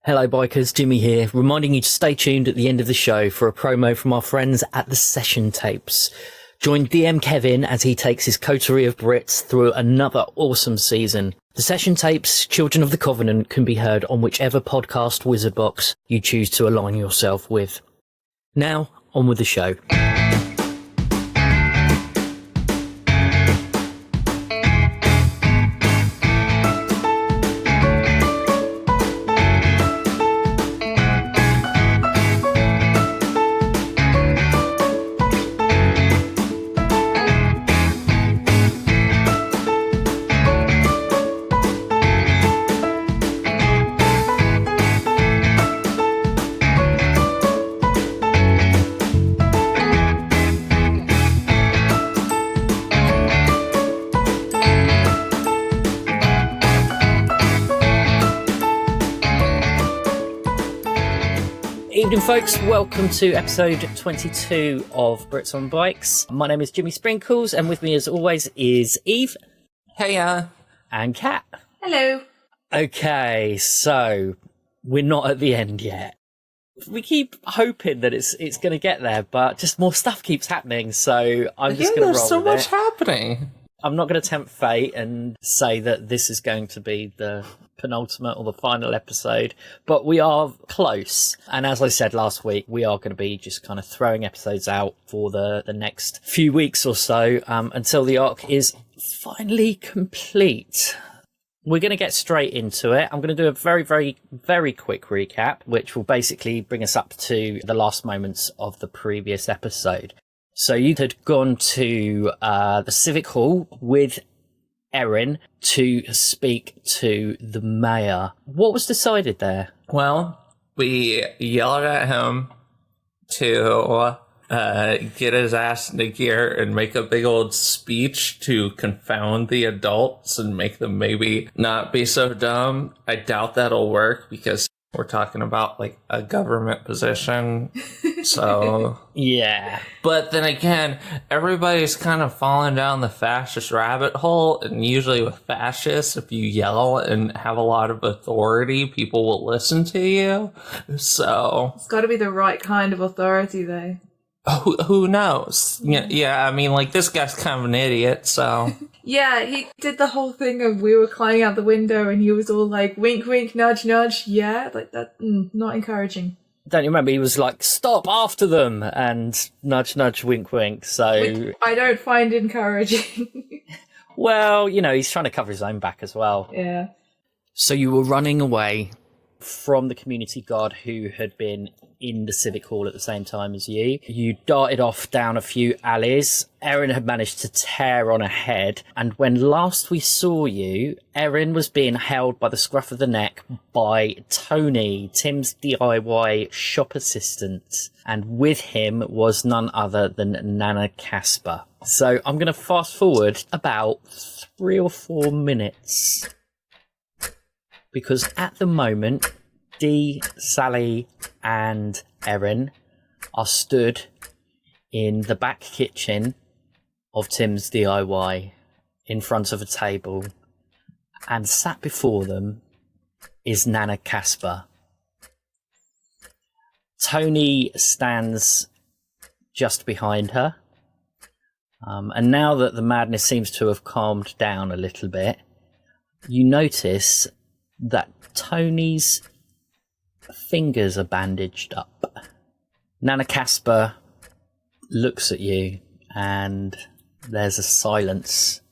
Hello bikers, Jimmy here, reminding you to stay tuned at the end of the show for a promo from our friends at the Session Tapes. Join DM Kevin as he takes his coterie of Brits through another awesome season. The Session Tapes, Children of the Covenant, can be heard on whichever podcast wizard box you choose to align yourself with. Now, on with the show. Evening folks, welcome to episode 22 of Brits on Bikes. My name is Jimmy Sprinkles and with me as always is Eve. Heya. And Kat. Hello. Okay, so we're not at the end yet. We keep hoping that it's going to get there, but just more stuff keeps happening, so I'm just going to roll there's so with much it. happening. I'm not going to tempt fate and say that this is going to be the penultimate or the final episode, but we are close. And as I said last week, we are going to be just kind of throwing episodes out for the next few weeks or so until the arc is finally complete. We're going to get straight into it. I'm going to do a very, very, very quick recap, which will basically bring us up to the last moments of the previous episode. So you had gone to the Civic Hall with Erin to speak to the mayor. What was decided there? Well, we yelled at him to get his ass into gear and make a big old speech to confound the adults and make them maybe not be so dumb. I doubt that'll work because we're talking about like a government position. So yeah. But then again, everybody's kind of falling down the fascist rabbit hole, and usually with fascists, if you yell and have a lot of authority, people will listen to you. So It's got to be the right kind of authority, though. who knows? Yeah, I mean, like, this guy's kind of an idiot, so... Yeah, he did the whole thing of we were climbing out the window and he was all like, wink, wink, nudge, nudge. Yeah, like that, not encouraging. Don't you remember? He was like, stop after them, and nudge, nudge, wink, wink. So Which I don't find encouraging. well, you know, he's trying to cover his own back as well. Yeah. So you were running away from the community guard who had been in the Civic Hall at the same time as you. You darted off down a few alleys. Erin had managed to tear on ahead, and when last we saw you, Erin was being held by the scruff of the neck by Tony, Tim's DIY shop assistant, and with him was none other than Nana Casper. So I'm going to fast forward about 3 or 4 minutes, because at the moment, Dee, Sally and Erin are stood in the back kitchen of Tim's DIY in front of a table, and sat before them is Nana Casper. Tony stands just behind her, and now that the madness seems to have calmed down a little bit, you notice that Tony's fingers are bandaged up. Nana Casper looks at you and there's a silence.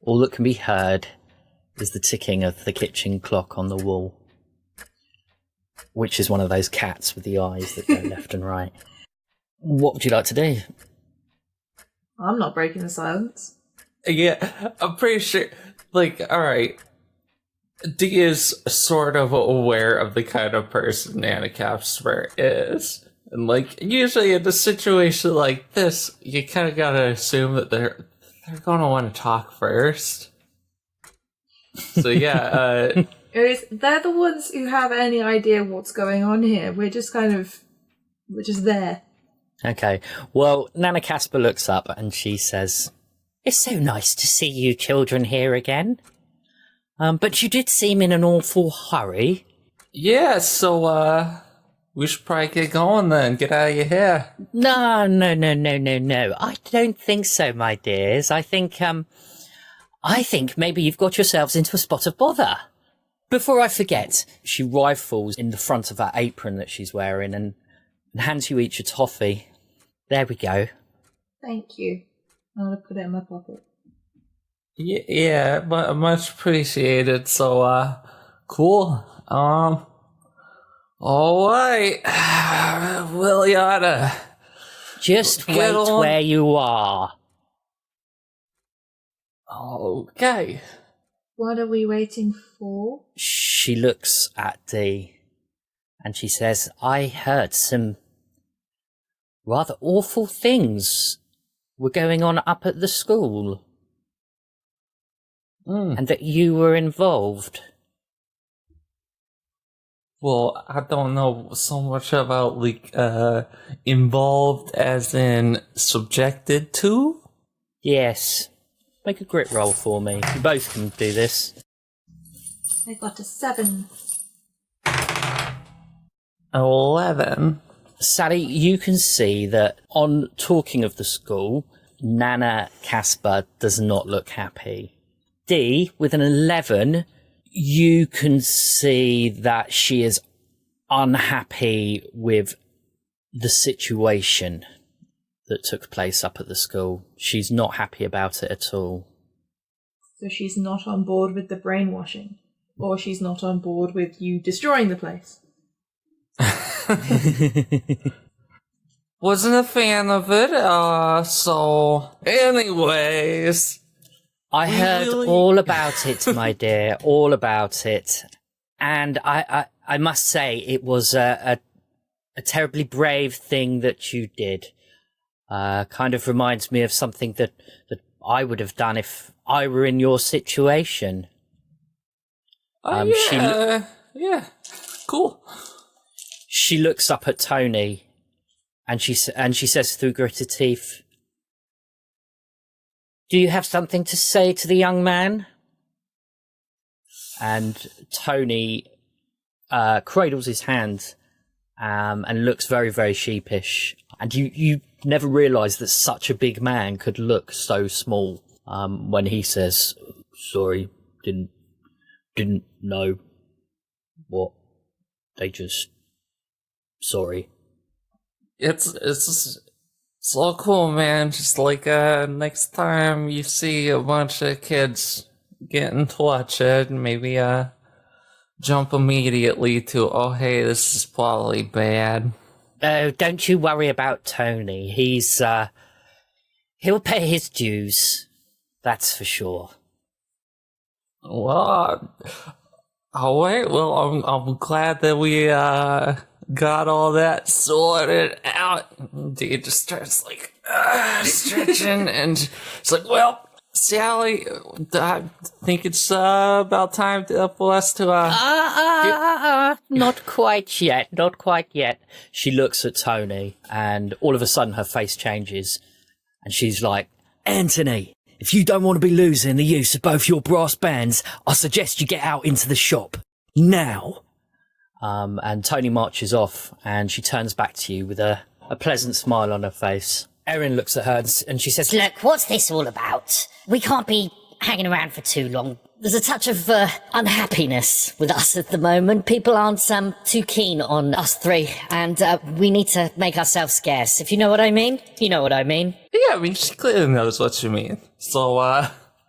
All that can be heard is the ticking of the kitchen clock on the wall, which is one of those cats with the eyes that go left and right. What would you like to do? I'm not breaking the silence. Yeah, I'm pretty sure, like, alright, Dee is sort of aware of the kind of person Nana Casper is. And, like, usually in a situation like this, you kind of gotta assume that they're gonna want to talk first. So, yeah, They're the ones who have any idea what's going on here. We're just there. Okay, well, Nana Casper looks up and she says, "It's so nice to see you children here again. But you did seem in an awful hurry." Yeah, so, we should probably get going then. Get out of your hair. No. I don't think so, my dears. I think maybe you've got yourselves into a spot of bother. Before I forget, she rifles in the front of that apron that she's wearing and hands you each a toffee. There we go. Thank you. I'm going to put it in my pocket. Yeah, much appreciated. So, cool. Alright. Liliana. Just wait where you are. Okay. What are we waiting for? She looks at Dee and she says, I heard some rather awful things were going on up at the school. And that you were involved. Well, I don't know so much about, like, involved as in subjected to? Yes. Make a grit roll for me. You both can do this. I got a 7. 11. Sally, you can see that on talking of the school, Nana Casper does not look happy. Dee, with an 11, you can see that she is unhappy with the situation that took place up at the school. She's not happy about it at all. So she's not on board with the brainwashing? Or she's not on board with you destroying the place? Wasn't a fan of it, so... Anyways... I heard all about it, my dear, all about it. And I must say it was a terribly brave thing that you did. Kind of reminds me of something that I would have done if I were in your situation. Yeah, cool. She looks up at Tony, and she says through gritted teeth, "Do you have something to say to the young man?" And Tony cradles his hand and looks very, very sheepish. And you never realised that such a big man could look so small when he says, "Sorry, didn't know what they just... sorry." It's so cool, man. Just like next time you see a bunch of kids getting tortured, maybe jump immediately to, oh hey, this is probably bad. Oh, don't you worry about Tony. He'll pay his dues. That's for sure. Well, alright, well, I'm glad that we got all that sorted out. Dee just starts like stretching, and it's like, well, Sally, I think it's about time for us to not quite yet, not quite yet. She looks at Tony, and all of a sudden her face changes, and she's like, "Anthony, if you don't want to be losing the use of both your brass bands, I suggest you get out into the shop now." And Tony marches off, and she turns back to you with a pleasant smile on her face. Erin looks at her and she says, "Look, what's this all about? We can't be hanging around for too long. There's a touch of unhappiness with us at the moment. People aren't too keen on us three, and we need to make ourselves scarce, if you know what I mean. You know what I mean." Yeah, I mean, she clearly knows what you mean. So,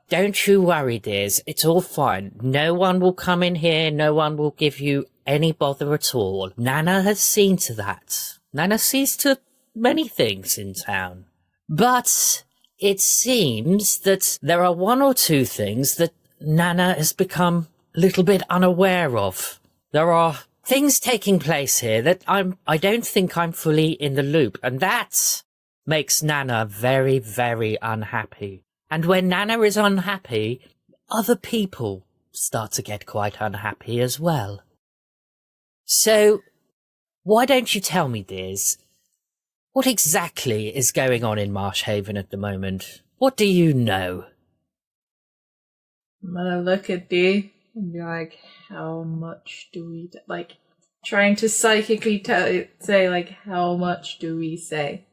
"Don't you worry, dears. It's all fine. No one will come in here. No one will give you any bother at all. Nana has seen to that. Nana sees to many things in town. But it seems that there are one or two things that Nana has become a little bit unaware of. There are things taking place here that I don't think I'm fully in the loop, and that makes Nana very, very unhappy. And when Nana is unhappy, other people start to get quite unhappy as well. So, why don't you tell me, dears, what exactly is going on in Marshhaven at the moment? What do you know?" I'm gonna look at Dee and be like, how much do we... Like, trying to psychically say, like, how much do we say?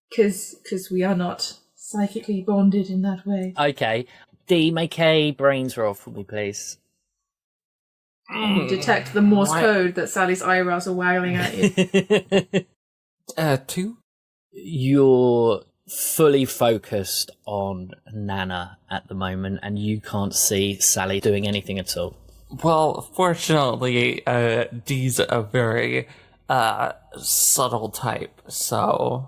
Because we are not psychically bonded in that way. Okay. Dee, make a brains roll for me, please. Detect the Morse code that Sally's eyebrows are waggling at you. 2. You're fully focused on Nana at the moment, and you can't see Sally doing anything at all. Well, fortunately, Dee's a very subtle type, so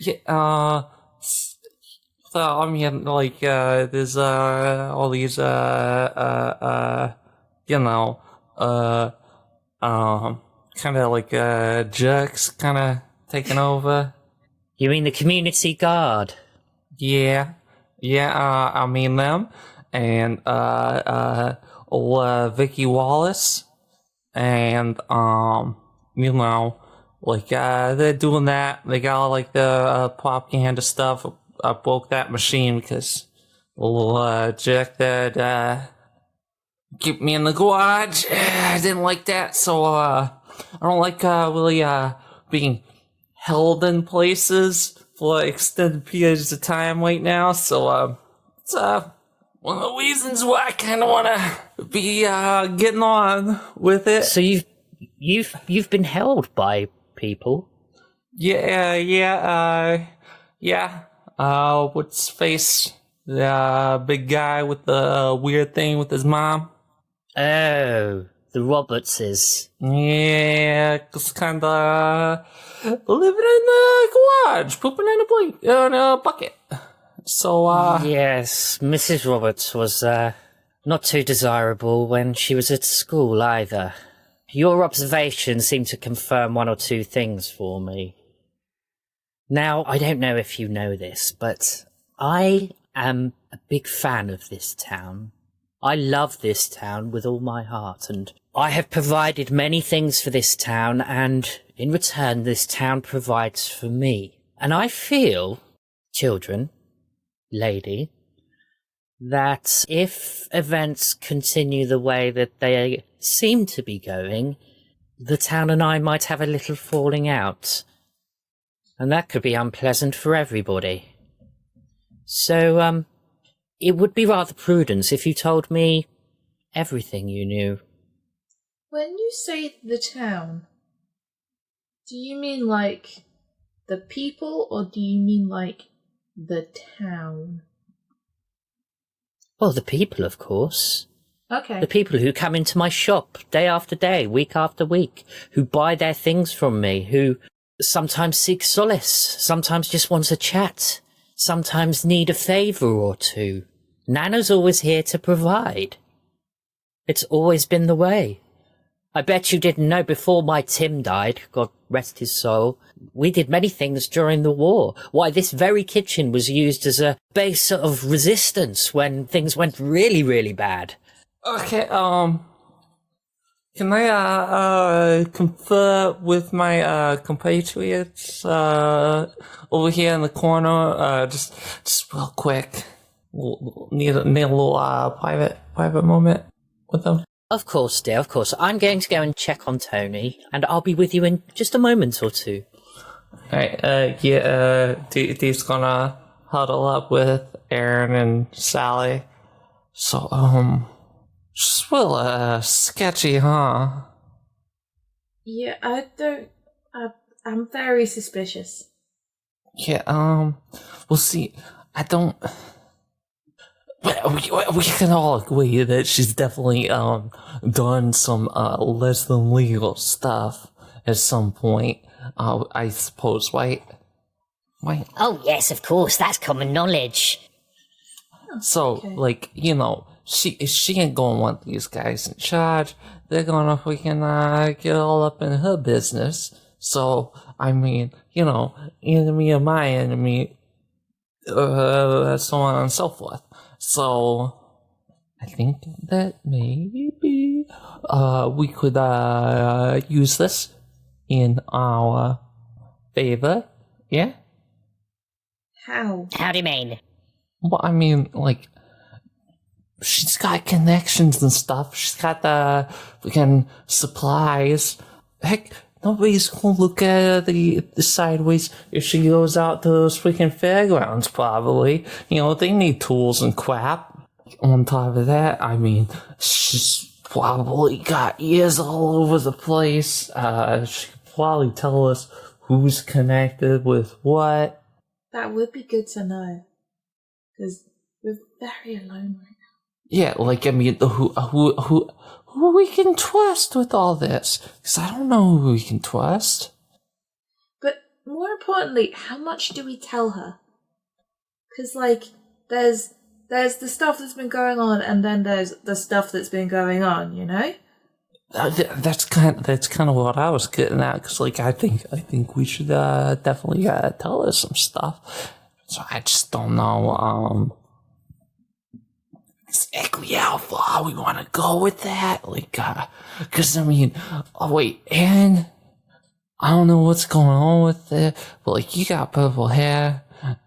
yeah, so I mean, like, there's all these kind of like jerks kind of taking over. You mean the community guard? Yeah, I mean them, and old Vicky Wallace, and they're doing that. They got all like the propaganda stuff. I broke that machine because little jerk that kept me in the garage. I didn't like that, so I don't like really being held in places for extended periods of time right now. So it's one of the reasons why I kind of want to be getting on with it. So you've been held by people? Yeah. What's his face? The big guy with the weird thing with his mom. Oh, the Robertses. Yeah, just kind of living in the garage, pooping in a bucket. So, Yes, Mrs. Roberts was not too desirable when she was at school either. Your observations seem to confirm one or two things for me. Now, I don't know if you know this, but I am a big fan of this town. I love this town with all my heart, and I have provided many things for this town, and in return, this town provides for me. And I feel, children, lady, that if events continue the way that they seem to be going, the town and I might have a little falling out. And that could be unpleasant for everybody. So, it would be rather prudent if you told me everything you knew. When you say the town, do you mean like the people, or do you mean like the town? Well, the people, of course. Okay. The people who come into my shop day after day, week after week, who buy their things from me, who sometimes seek solace, sometimes just want to chat, sometimes need a favour or two. Nana's always here to provide. It's always been the way. I bet you didn't know before my Tim died, God rest his soul, we did many things during the war. Why, this very kitchen was used as a base of resistance when things went really, really bad. Okay, can I confer with my compatriots over here in the corner? Just real quick. Need a little private moment with them. Of course, dear, of course. I'm going to go and check on Tony, and I'll be with you in just a moment or two. Alright, Dee's gonna huddle up with Aaron and Sally. So, just real sketchy, huh? Yeah, I'm very suspicious. Yeah, we'll see. I don't... We can all agree that she's definitely, done some, less than legal stuff at some point, I suppose, right? Right. Oh, yes, of course, that's common knowledge. So, okay. like, she ain't gonna want these guys in charge. They're gonna freaking, get all up in her business. So, I mean, enemy of my enemy, so on and so forth. So, I think that maybe, we could, use this in our favor, yeah? How? How do you mean? Well, I mean, like, she's got connections and stuff. She's got the freaking supplies. Heck, nobody's gonna look at the sideways if she goes out to those freaking fairgrounds, probably. They need tools and crap. On top of that, I mean, she's probably got ears all over the place. She could probably tell us who's connected with what. That would be good to know. Because we're very alone right now. Yeah, I mean, who we can trust with all this? Because I don't know who we can trust. But more importantly, how much do we tell her? Because, there's the stuff that's been going on, and then there's the stuff that's been going on, That's kind of what I was getting at. Because, I think we should definitely tell her some stuff. So I just don't know exactly how far we want to go with that. Because I mean, oh wait, and I don't know what's going on with it, but you got purple hair,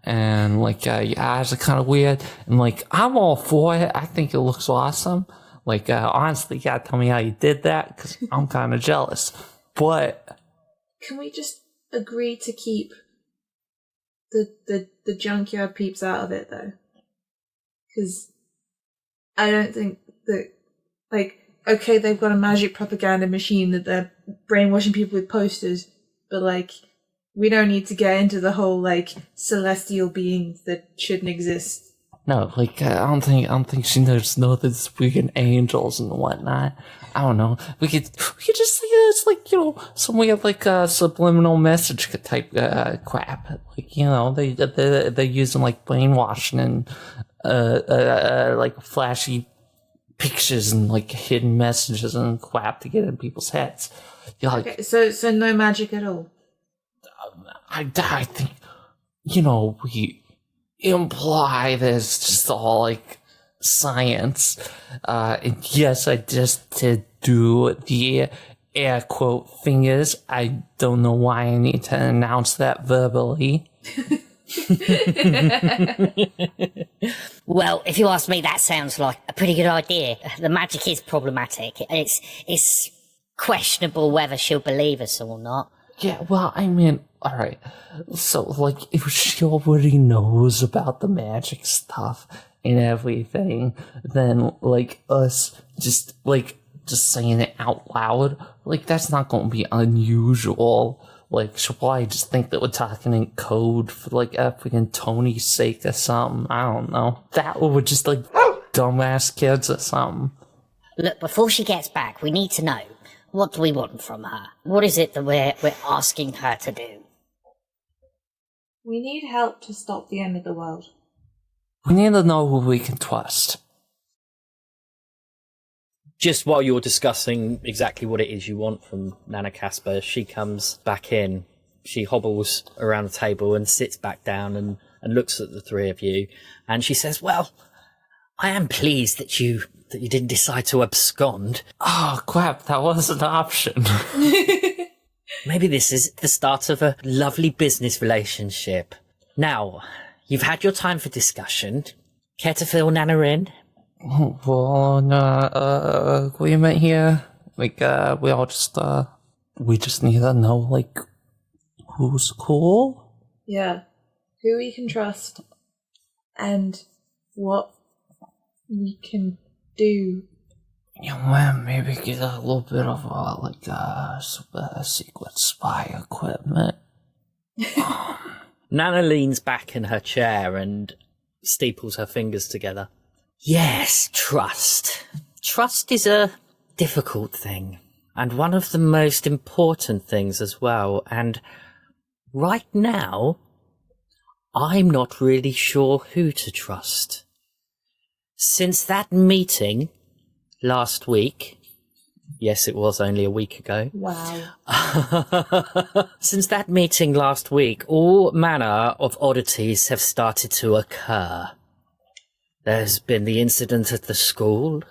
and your eyes are kind of weird, and I'm all for it. I think it looks awesome. Honestly, you gotta tell me how you did that, because I'm kind of jealous. But can we just agree to keep the junkyard peeps out of it, though? Because I don't think that, okay, they've got a magic propaganda machine that they're brainwashing people with posters, but, we don't need to get into the whole, celestial beings that shouldn't exist. no, I don't think she knows there's freaking angels and whatnot. I don't know. We could just say it's some weird subliminal message type crap. They're using brainwashing and flashy pictures and hidden messages and crap to get in people's heads. Okay, so no magic at all. I think we imply there's just all science. And yes, I just did do the air quote fingers. I don't know why I need to announce that verbally. Well, if you ask me, that sounds like a pretty good idea. The magic is problematic. It's questionable whether she'll believe us or not. Yeah, well, I mean, alright. So, if she already knows about the magic stuff and everything, then, us just saying it out loud, that's not gonna be unusual. She'll probably just think that we're talking in code for, freaking Tony's sake or something. I don't know. That or we're just, dumbass kids or something. Look, before she gets back, we need to know, what do we want from her? What is it that we're asking her to do? We need help to stop the end of the world. We need to know who we can trust. Just while you're discussing exactly what it is you want from Nana Casper, she comes back in. She hobbles around the table and sits back down and looks at the three of you. And she says, well, I am pleased that you didn't decide to abscond. Oh, crap, that was an option. Maybe this is the start of a lovely business relationship. Now, you've had your time for discussion. Care to fill Nana in? Well, agreement here. We just need to know, who's cool? Yeah. Who we can trust. And what we can do. Maybe get a little bit of, secret spy equipment. Nana leans back in her chair and steeples her fingers together. Yes, trust. Trust is a difficult thing, and one of the most important things as well. And right now, I'm not really sure who to trust. Since that meeting last week, yes, it was only a week ago. Wow. Since that meeting last week, all manner of oddities have started to occur. There's been the incident at the school.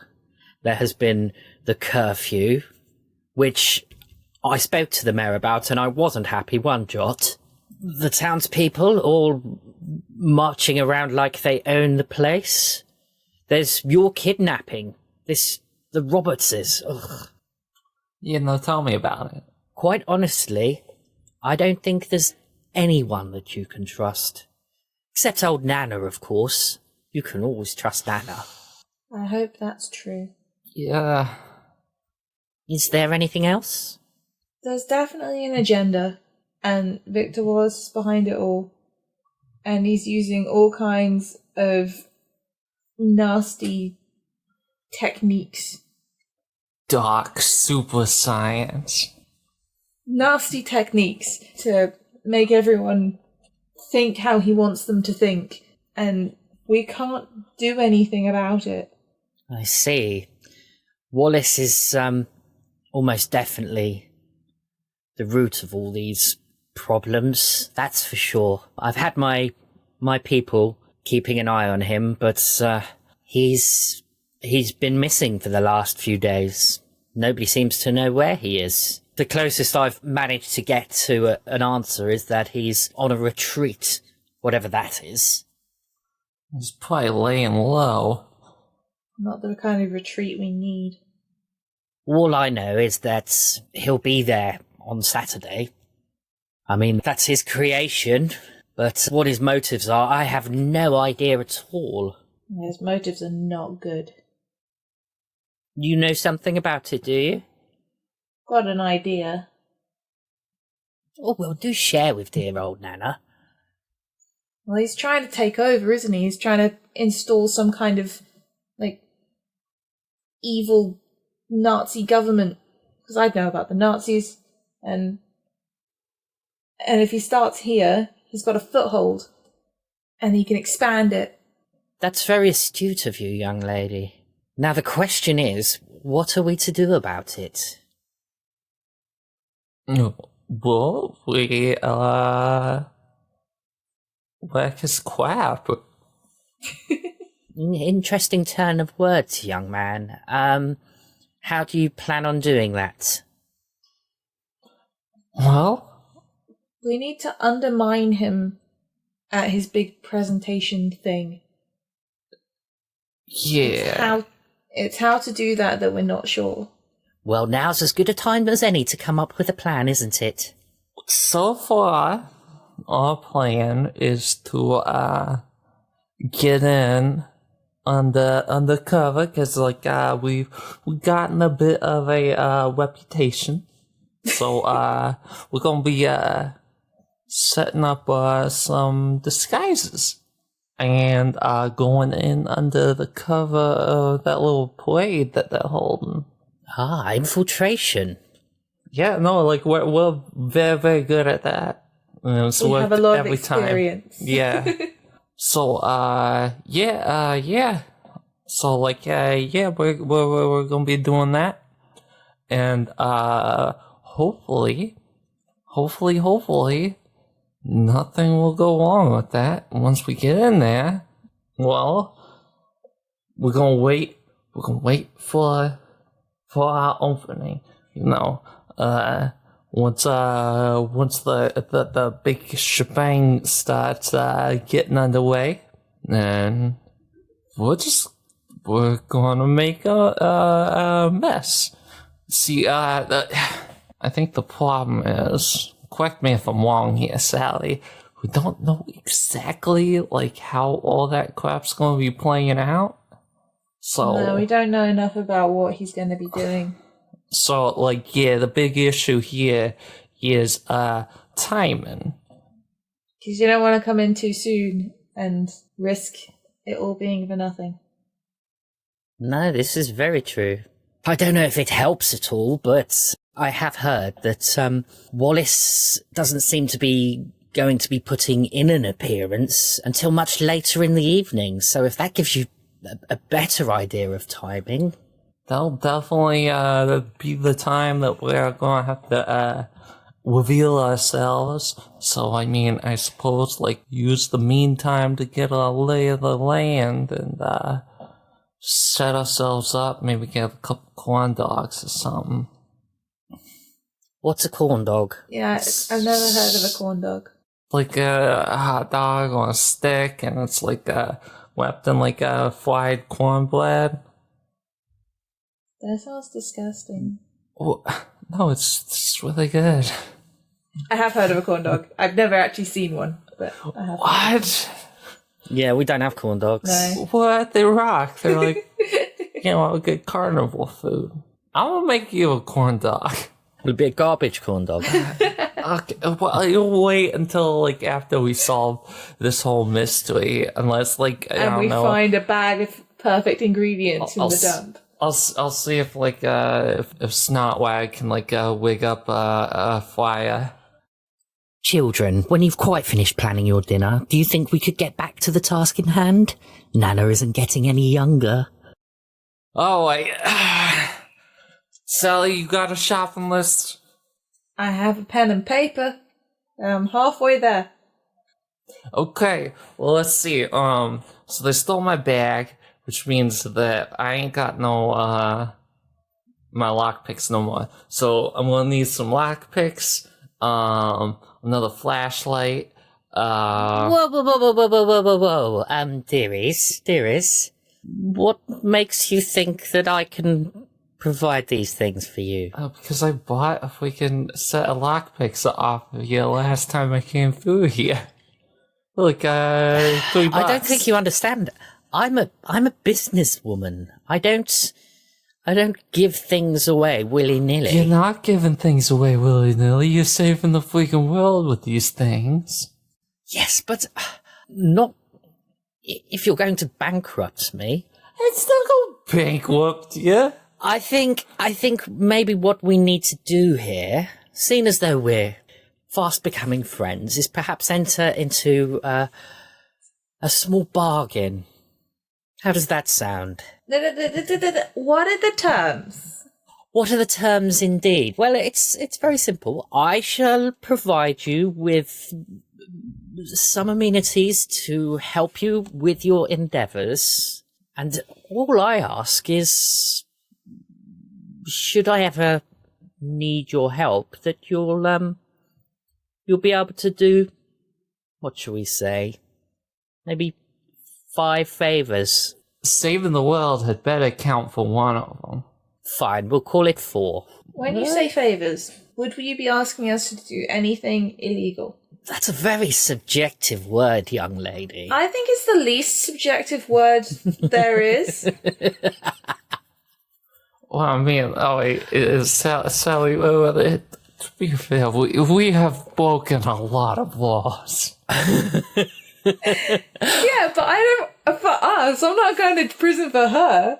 There has been the curfew, which I spoke to the mayor about, and I wasn't happy one jot. The townspeople all marching around like they own the place. There's your kidnapping. The Robertses. Ugh. Tell me about it. Quite honestly, I don't think there's anyone that you can trust. Except old Nana, of course. You can always trust Nana. I hope that's true. Yeah. Is there anything else? There's definitely an agenda, and Victor Wallace is behind it all. And he's using all kinds of nasty techniques. Dark super science. Nasty techniques to make everyone think how he wants them to think. And we can't do anything about it. I see. Wallace is almost definitely the root of all these problems, that's for sure. I've had my people keeping an eye on him, but he's been missing for the last few days. Nobody seems to know where he is. The closest I've managed to get to an answer is that he's on a retreat, whatever that is. He's probably laying low. Not the kind of retreat we need. All I know is that he'll be there on Saturday. I mean, that's his creation, but what his motives are, I have no idea at all. His motives are not good. You know something about it, do you? Got an idea. Oh, well, do share with dear old Nana. Well, he's trying to take over, isn't he? He's trying to install some kind of, evil Nazi government. Because I know about the Nazis, and if he starts here, he's got a foothold, and he can expand it. That's very astute of you, young lady. Now the question is, what are we to do about it? Well, we, whack his crap. Interesting turn of words, young man. How do you plan on doing that? Well, we need to undermine him at his big presentation thing. Yeah. It's how to do that we're not sure. Well, now's as good a time as any to come up with a plan, isn't it? So far, our plan is to get in undercover, because we've gotten a bit of a reputation. So we're gonna be setting up some disguises and going in under the cover of that little parade that they're holding. Ah, infiltration. Yeah, no, we're very, very good at that. So we have a lot of experience. Time. Yeah. So yeah. So we're gonna be doing that, and hopefully, nothing will go wrong with that. Once we get in there, well, we're gonna wait for our opening. Once the big shebang starts getting underway, then we're gonna make a mess. See, I think the problem is, correct me if I'm wrong here, Sally, we don't know exactly how all that crap's gonna be playing out. So no, we don't know enough about what he's gonna be doing. So the big issue here is timing. Because you don't want to come in too soon and risk it all being for nothing. No, this is very true. I don't know if it helps at all, but I have heard that Wallace doesn't seem to be going to be putting in an appearance until much later in the evening. So if that gives you a better idea of timing... That'll definitely be the time that we're going to have to reveal ourselves. So, I suppose, use the meantime to get a lay of the land and set ourselves up. Maybe get a couple corn dogs or something. What's a corn dog? Yeah, I've never heard of a corn dog. Like a hot dog on a stick, and it's wrapped in like a fried cornbread. That sounds disgusting. Oh, no, it's really good. I have heard of a corn dog. I've never actually seen one, but I have. What? Yeah, we don't have corn dogs. No. What? They rock. They're like, a good carnival food. I'm gonna make you a corn dog. It'll be a garbage corn dog. Okay, well, you'll wait until like after we solve this whole mystery, unless like I And don't we know. find a bag of perfect ingredients in the dump. I'll see if like if Snotwag can like wig up a fire. Children, when you've quite finished planning your dinner, do you think we could get back to the task in hand? Nana isn't getting any younger. Oh wait, Sally, you got a shopping list? I have a pen and paper. I'm halfway there. Okay, well let's see. So they stole my bag, which means that I ain't got no my lockpicks no more. So I'm gonna need some lockpicks, another flashlight. Whoa. Dearies, what makes you think that I can provide these things for you? Because I bought a freaking set of lockpicks off of you last time I came through here. Like, $3. I don't think you understand. I'm a businesswoman. I don't give things away willy-nilly. You're not giving things away willy-nilly. You're saving the freaking world with these things. Yes, but not if you're going to bankrupt me. It's not gonna bankrupt you. I think maybe what we need to do here, seeing as though we're fast becoming friends, is perhaps enter into a small bargain. How does that sound? What are the terms? What are the terms indeed? Well, it's very simple. I shall provide you with some amenities to help you with your endeavours, and all I ask is, should I ever need your help, that you'll be able to do, what shall we say, maybe 5 favours. Saving the world had better count for one of them. Fine, we'll call it 4. When you say favours, would you be asking us to do anything illegal? That's a very subjective word, young lady. I think it's the least subjective word there is. Well, I mean, Sally, to be fair, we have broken a lot of laws. Yeah, but for us, I'm not going to prison for her.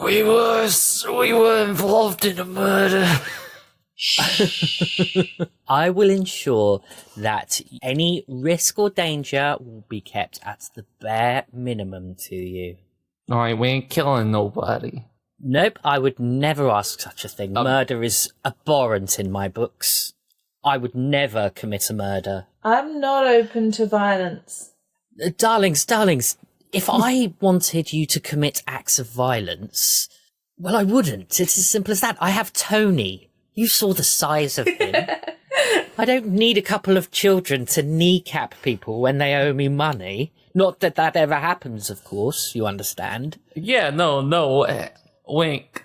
We were involved in a murder. I will ensure that any risk or danger will be kept at the bare minimum to you. Alright, we ain't killing nobody. Nope, I would never ask such a thing. Murder is abhorrent in my books. I would never commit a murder. I'm not open to violence. Darlings, if I wanted you to commit acts of violence, well, I wouldn't. It's as simple as that. I have Tony. You saw the size of him. I don't need a couple of children to kneecap people when they owe me money. Not that that ever happens, of course, you understand. Yeah, no, wink.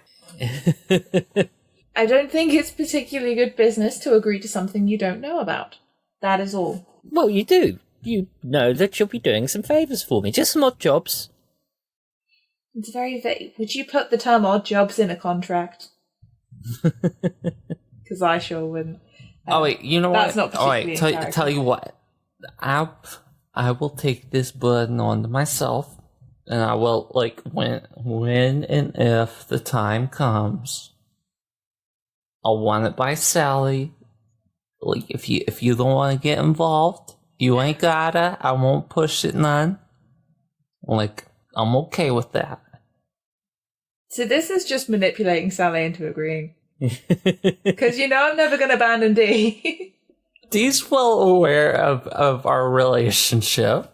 I don't think it's particularly good business to agree to something you don't know about. That is all. Well, you do. You know that you'll be doing some favours for me. Just some odd jobs. It's very vague. Would you put the term odd jobs in a contract? Because I sure wouldn't. Oh wait, you know that's what? Not particularly tell you what. I will take this burden on myself, and I will when and if the time comes, I'll run it by Sally. Like if you don't want to get involved, you ain't gotta. I won't push it none. Like I'm okay with that. So this is just manipulating Sally into agreeing. Because I'm never going to abandon Dee. Dee's well aware of our relationship.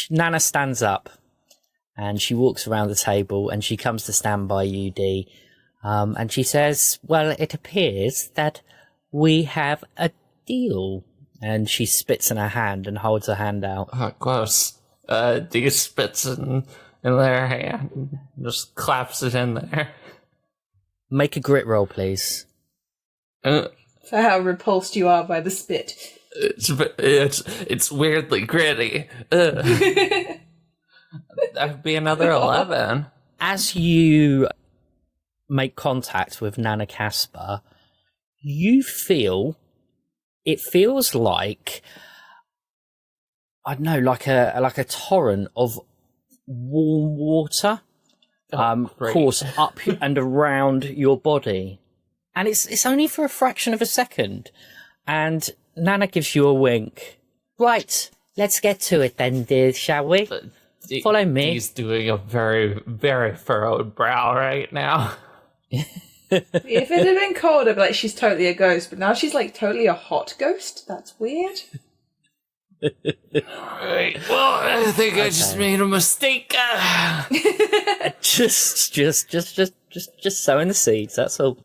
Nana stands up and she walks around the table and she comes to stand by you, Dee. And she says, well, it appears that we have a deal. And she spits in her hand and holds her hand out. Oh, gross. Dee spits in their hand and just claps it in there. Make a grit roll, please. Uh, For how repulsed you are by the spit. It's weirdly gritty. That'd be another 11. As you make contact with Nana Casper, you feel... It feels like... I don't know, like a torrent of warm water course up and around your body. And it's only for a fraction of a second. And Nana gives you a wink. Right, let's get to it then, dear, shall we? Follow me. He's doing a very, very furrowed brow right now. If it had been cold, I'd be like, she's totally a ghost. But now she's like totally a hot ghost? That's weird. Right. Well, I think I just made a mistake. Just sowing the seeds, that's all.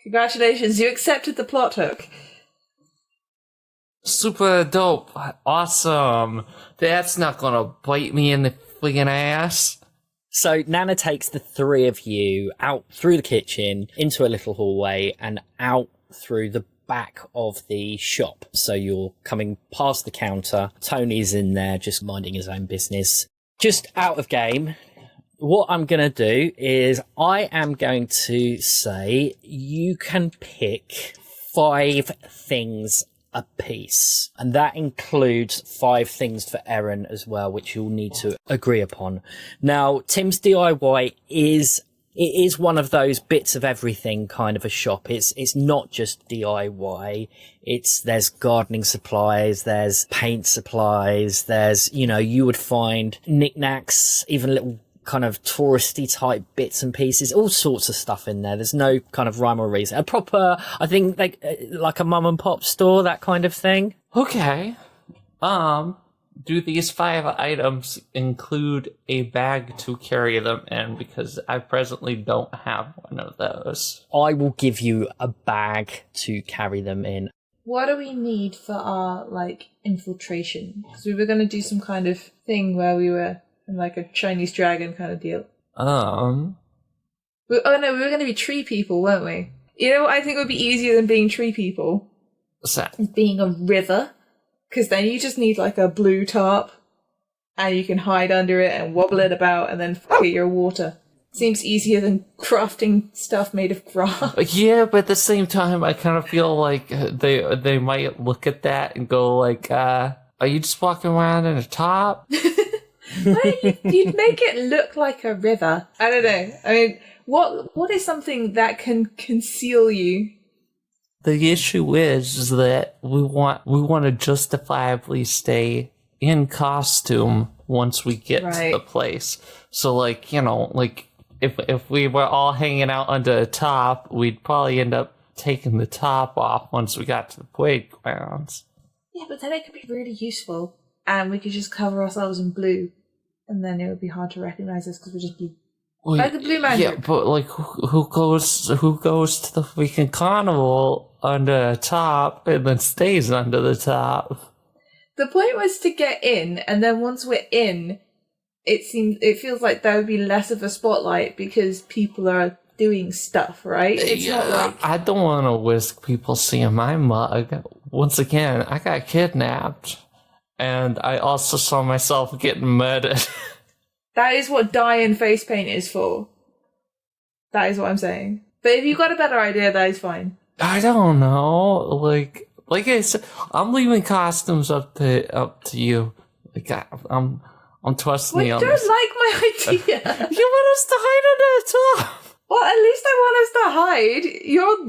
Congratulations, you accepted the plot hook. Super dope. Awesome. That's not gonna bite me in the friggin' ass. So Nana takes the three of you out through the kitchen, into a little hallway, and out through the back of the shop. So you're coming past the counter. Tony's in there just minding his own business. Just out of game. What I'm going to do is I am going to say you can pick 5 things a piece. And that includes 5 things for Erin as well, which you'll need to agree upon. Now, Tim's DIY is one of those bits of everything kind of a shop. It's not just DIY. There's gardening supplies, there's paint supplies, there's, you would find knickknacks, even little kind of touristy type bits and pieces, all sorts of stuff in there. There's no kind of rhyme or reason. A proper, I think, like a mum and pop store, that kind of thing. Okay. Do these 5 items include a bag to carry them in? Because I presently don't have one of those. I will give you a bag to carry them in. What do we need for our, infiltration? Because we were going to do some kind of thing where we were in, a Chinese dragon kind of deal. We were going to be tree people, weren't we? You know what I think would be easier than being tree people? What's that? Is being a river. Because then you just need, a blue tarp, and you can hide under it and wobble it about and then get your water. Seems easier than crafting stuff made of grass. Yeah, but at the same time, I kind of feel like they might look at that and go are you just walking around in a top? Well, you'd make it look like a river. I don't know. I mean, what is something that can conceal you? The issue is that we want to justifiably stay in costume once we get to the place. So if we were all hanging out under a top, we'd probably end up taking the top off once we got to the playgrounds. Yeah, but then it could be really useful, and we could just cover ourselves in blue, and then it would be hard to recognize us because we'd just be like the Blue Man Yeah, group. but who goes to the freaking carnival under a top and then stays under the top? The point was to get in, and then once we're in, it feels like there would be less of a spotlight because people are doing stuff, right? It's not like I don't want to risk people seeing my mug. Once again, I got kidnapped, and I also saw myself getting murdered. that is what dye and face paint is for. That is what I'm saying. But if you've got a better idea, that is fine. I don't know. Like I said, I'm leaving costumes up to you. I'm trusting you on don't this. like my idea. You want us to hide under the top? Well, at least I want us to hide.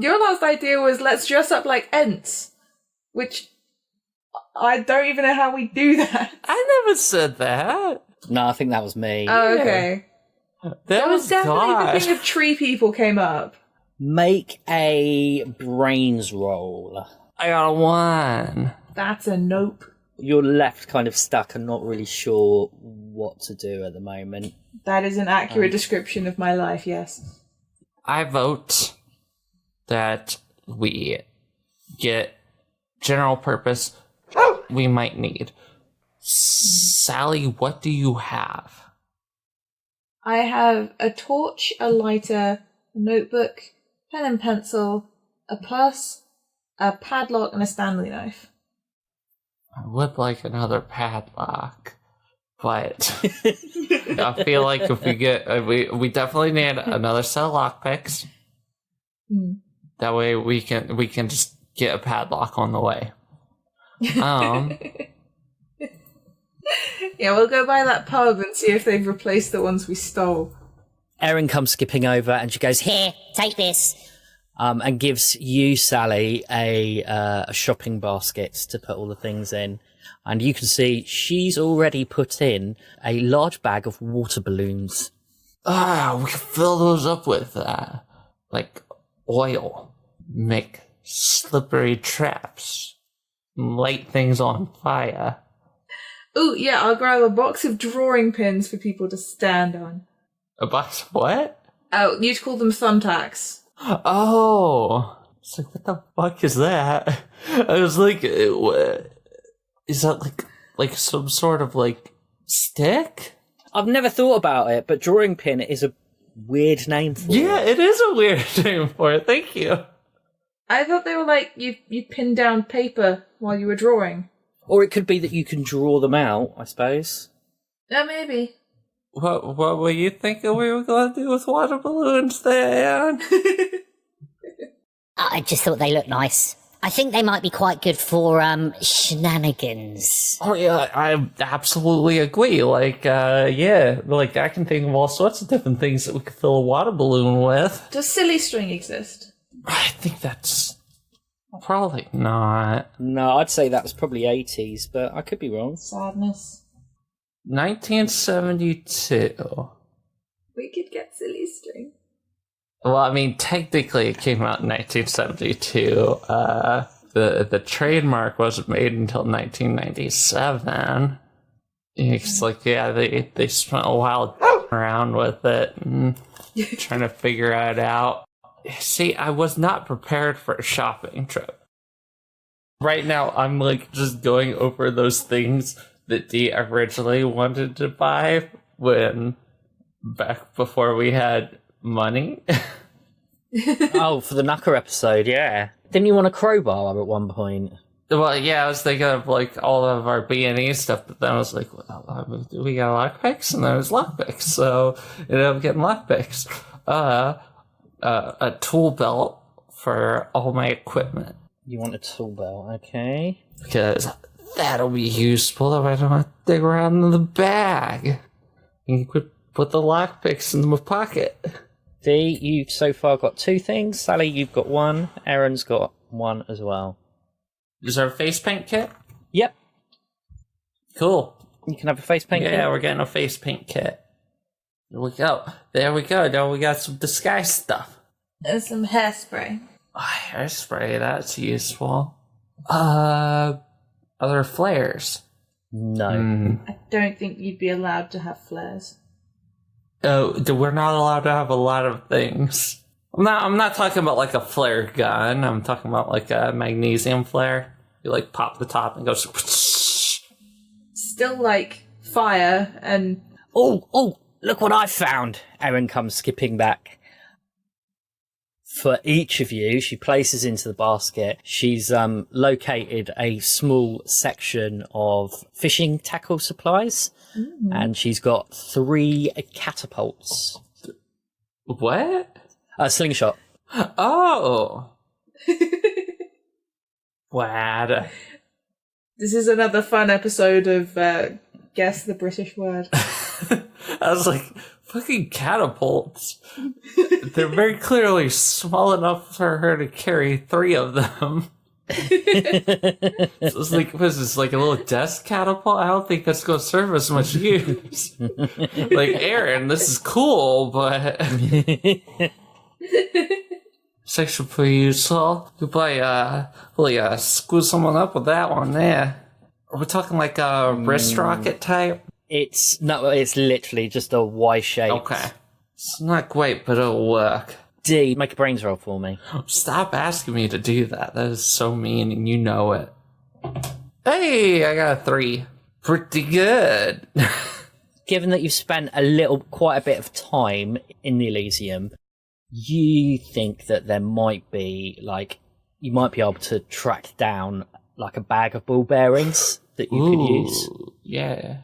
Your last idea was let's dress up like Ents, which I don't even know how we do that. I never said that. No, I think that was me. Oh, okay. That was definitely God. the thing of tree people came up. Make a brains roll. I got a 1. That's a nope. You're left kind of stuck and not really sure what to do at the moment. That is an accurate description of my life, yes. I vote that we get general purpose we might need. Sally, what do you have? I have a torch, a lighter, a notebook, pen and pencil, a purse, a padlock, and a Stanley knife. I would like another padlock, but I feel like if we get, we definitely need another set of lockpicks. That way we can just get a padlock on the way. Yeah, we'll go by that pub and see if they've replaced the ones we stole. Erin comes skipping over and she goes, Here, take this. and gives you, Sally, a shopping basket to put all the things in. And you can see she's already put in a large bag of water balloons. We can fill those up with, like, oil. Make slippery traps. Light things on fire. Ooh, yeah, I'll grab a box of drawing pins for people to stand on. A box of what? Oh, you'd call them thumbtacks. Oh! It's like, what the fuck is that? I was like, is that like some sort of, like, stick? I've never thought about it, but drawing pin is a weird name for it. Yeah, it is a weird name for it. Thank you. I thought they were like, you pinned down paper while you were drawing. Or it could be that you can draw them out, I suppose. Yeah, maybe. What were you thinking we were going to do with water balloons, Dan? I just thought they looked nice. I think they might be quite good for, shenanigans. Oh, yeah, I absolutely agree. Like, yeah, like, I can think of all sorts of different things that we could fill a water balloon with. Does silly string exist? I think that's probably not. No, I'd say that was probably 80s, but I could be wrong. Sadness. 1972. We could get silly string. Well, I mean, technically it came out in 1972. The trademark wasn't made until 1997. It's like, yeah, they spent a while around with it and trying to figure it out. See, I was not prepared for a shopping trip. Right now, I'm like just going over those things that Dee originally wanted to buy back before we had money. Oh, for the Knucker episode, yeah. Didn't you want a crowbar at one point? Well, yeah, I was thinking of like all of our B&E stuff, but then I was like, well, we got lockpicks, and there was lockpicks, so ended up getting lockpicks. A tool belt for all my equipment. You want a tool belt, okay. Because that'll be useful if I don't have to dig around in the bag. You could put the lockpicks in my pocket. Dee, you've so far got 2 things. Sally, you've got 1. Erin's got 1 as well. Is there a face paint kit? Yep. Cool. You can have a face paint kit. Yeah, we're getting a face paint kit. There we go. There we go. Now we got some disguise stuff. And some hairspray. Hairspray, that's useful. Other flares? No. I don't think you'd be allowed to have flares. Oh, we're not allowed to have a lot of things. I'm not talking about like a flare gun. I'm talking about like a magnesium flare. You like pop the top and goes. Still like fire and... Oh, look what I found. Erin comes skipping back. For each of you, she places into the basket, she's located a small section of fishing tackle supplies. And she's got 3 catapults. What? A slingshot. Oh. Wad. This is another fun episode of Guess the British Word. I was like, fucking catapults. They're very clearly small enough for her to carry 3 of them. So it's like, what is this, like a little desk catapult? I don't think that's going to serve as much use. Like, Erin, this is cool, but it's actually pretty useful. You could probably screw someone up with that one there. Are we talking like a wrist rocket type? It's literally just a Y-shaped. Okay. It's not great, but it'll work. Dee, make a brains roll for me. Stop asking me to do that. That is so mean, and you know it. Hey, I got a 3. Pretty good. Given that you've spent quite a bit of time in the Elysium, you think that there might be, you might be able to track down, a bag of ball bearings that you could use. Yeah.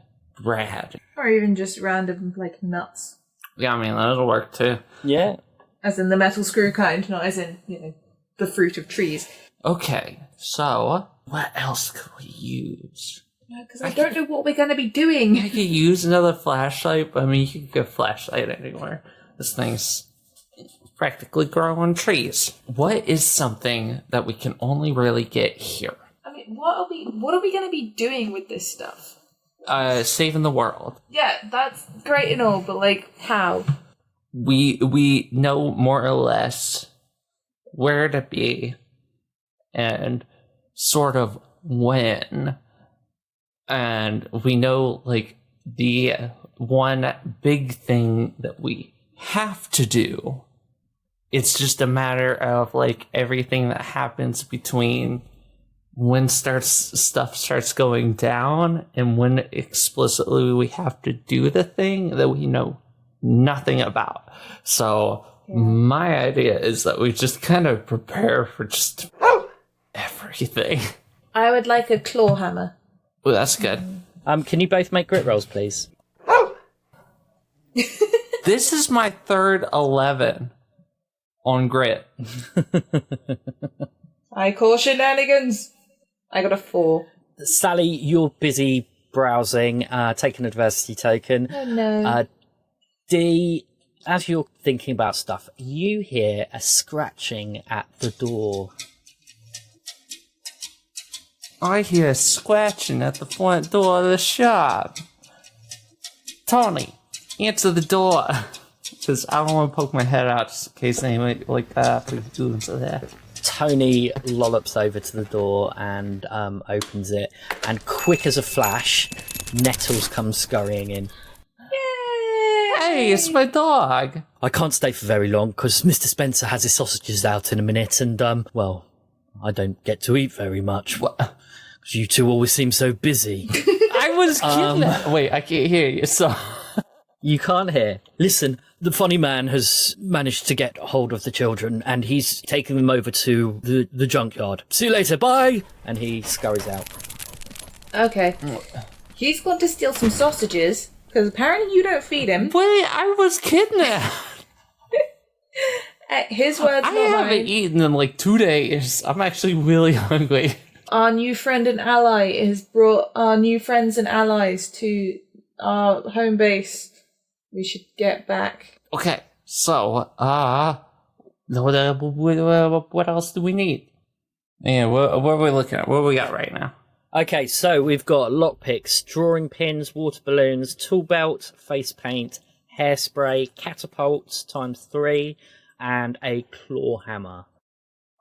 Rad. Or even just random, nuts. Yeah, I mean, that'll work too. Yeah. As in the metal screw kind, not as in, the fruit of trees. Okay, so what else could we use? Because I don't know what we're going to be doing. I could use another flashlight, but I mean, you could get a flashlight anywhere. This thing's practically growing on trees. What is something that we can only really get here? I mean, what are we going to be doing with this stuff? Saving the world. Yeah, that's great and all, but how? We know more or less where to be and sort of when. And we know, the one big thing that we have to do. It's just a matter of, everything that happens between when stuff starts going down and when explicitly we have to do the thing that we know nothing about. So my idea is that we just kind of prepare for just everything. I would like a claw hammer. Oh, that's good. Can you both make grit rolls, please? This is my third 11 on grit. I call shenanigans. I got a 4. Sally, you're busy browsing, take an adversity token. Oh no. Dee, as you're thinking about stuff, you hear a scratching at the door. I hear scratching at the front door of the shop. Tony, answer the door. Because I don't want to poke my head out just in case anyone please do into there. Tony lollops over to the door and opens it, and quick as a flash, Nettles comes scurrying in. Hey, it's my dog. I can't stay for very long because Mr. Spencer has his sausages out in a minute, and I don't get to eat very much. Because you two always seem so busy. I was kidding. Wait, I can't hear you. So you can't hear. Listen, the funny man has managed to get hold of the children, and he's taking them over to the junkyard. See you later, bye! And he scurries out. Okay. He's going to steal some sausages, because apparently you don't feed him. Wait, I was kidnapped. His words, I not haven't mine. eaten in 2 days. I'm actually really hungry. Our new friend and ally has brought our new friends and allies to our home base. We should get back. Okay, so, what else do we need? Yeah, what are we looking at? What do we got right now? Okay, so we've got lockpicks, drawing pins, water balloons, tool belt, face paint, hairspray, catapults ×3, and a claw hammer.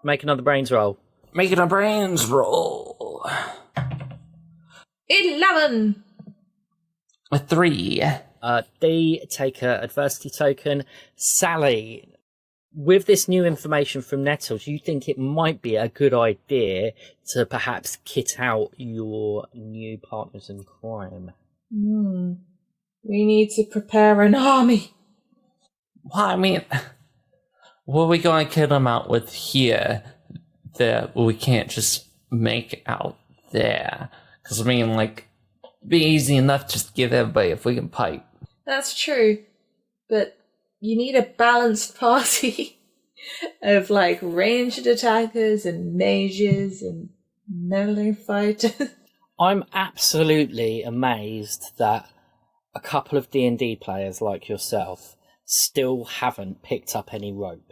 Make another brains roll. Making a brains roll. 11! A 3. Dee, take a adversity token. Sally, with this new information from Nettles, you think it might be a good idea to perhaps kit out your new partners in crime. We need to prepare an army. Well, I mean, what are we going to kid them out with here that we can't just make out there? Because, it'd be easy enough just to give everybody a freaking pipe. That's true. But you need a balanced party of, ranged attackers and mages and melee fighters. I'm absolutely amazed that a couple of D&D players like yourself still haven't picked up any rope.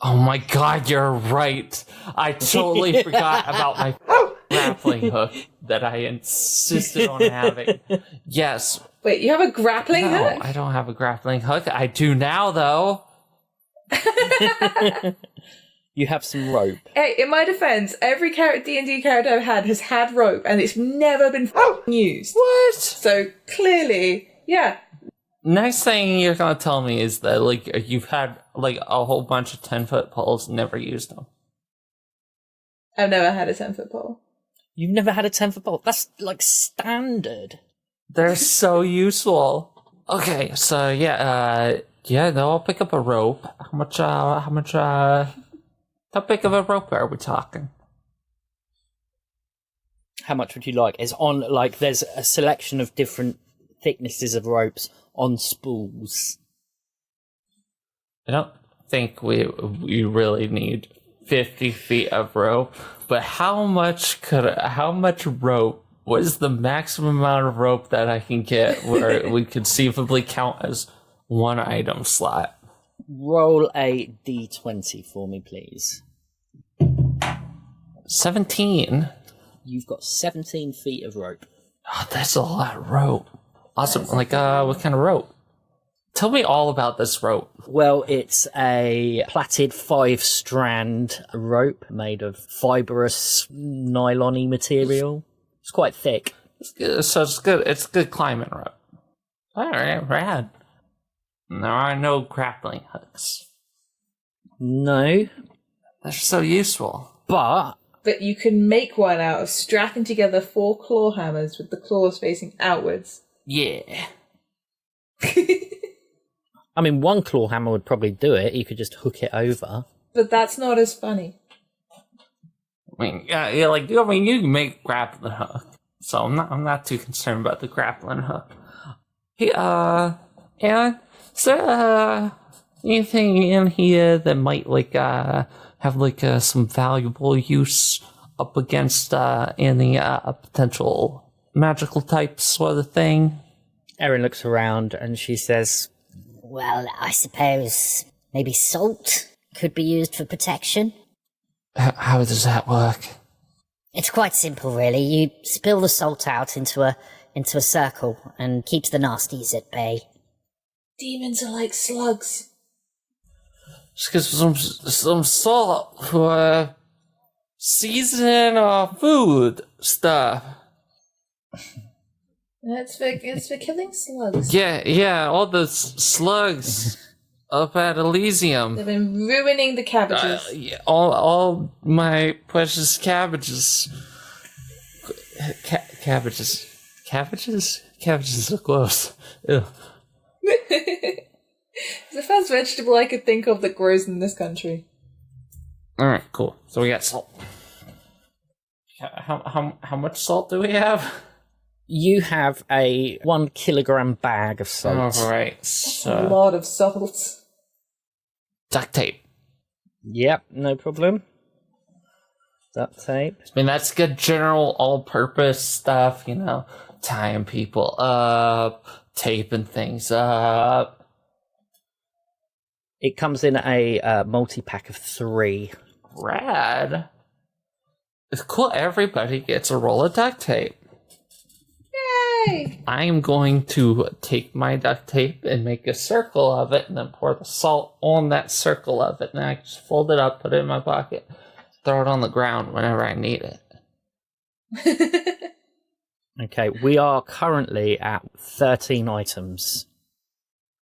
Oh my god, you're right. I totally forgot about my grappling hook that I insisted on having. Yes. Wait, you have a grappling No, hook? I don't have a grappling hook. I do now, though. You have some rope. Hey, in my defense, every D&D character I've had has had rope, and it's never been used. What? So, clearly, yeah. Next thing you're gonna tell me is that, you've had, a whole bunch of 10-foot poles and never used them. I've never had a 10-foot pole. You've never had a 10-foot pole? That's like standard. They're so useful. Okay, so no, I'll pick up a rope. How big of a rope are we talking? How much would you like? It's on, like, there's a selection of different thicknesses of ropes on spools. I don't think we really need 50 feet of rope, but how much rope? What is the maximum amount of rope that I can get where we conceivably count as one item slot? Roll a d20 for me, please. 17. You've got 17 feet of rope. Oh, that's a lot of rope. Awesome. Like, what kind of rope? Tell me all about this rope. Well, it's a plaited 5-strand rope made of fibrous nylon-y material. It's quite thick. It's good. So it's good. It's good climbing rope. All right, rad. There are no grappling hooks. No. They're so useful. But you can make one out of strapping together 4 claw hammers with the claws facing outwards. Yeah. I mean, one claw hammer would probably do it. You could just hook it over. But that's not as funny. I mean, you can make grappling hook, so I'm not too concerned about the grappling hook. Hey, Aaron, is there anything in here that might have some valuable use up against any potential magical types sort of thing? Erin looks around and she says, Well, I suppose maybe salt could be used for protection. How does that work? It's quite simple, really. You spill the salt out into a circle and keeps the nasties at bay. Demons are like slugs. Just get some salt for seasoning our food stuff. It's for killing slugs. Yeah, all the slugs up at Elysium. They've been ruining the cabbages. All my precious cabbages. Cabbages are gross. Ew. It's the first vegetable I could think of that grows in this country. Alright, cool. So we got salt. How much salt do we have? you have a 1 kilogram bag of salt. Alright, A lot of salt. duct tape. Yep, no problem. Duct tape. I mean, that's good general all-purpose stuff, you know, tying people up, taping things up. It comes in a multi-pack of 3. Rad. It's cool. Everybody gets a roll of duct tape. Yay! I'm going to take my duct tape and make a circle of it and then pour the salt on that circle of it. And I just fold it up, put it in my pocket, throw it on the ground whenever I need it. Okay, we are currently at 13 items.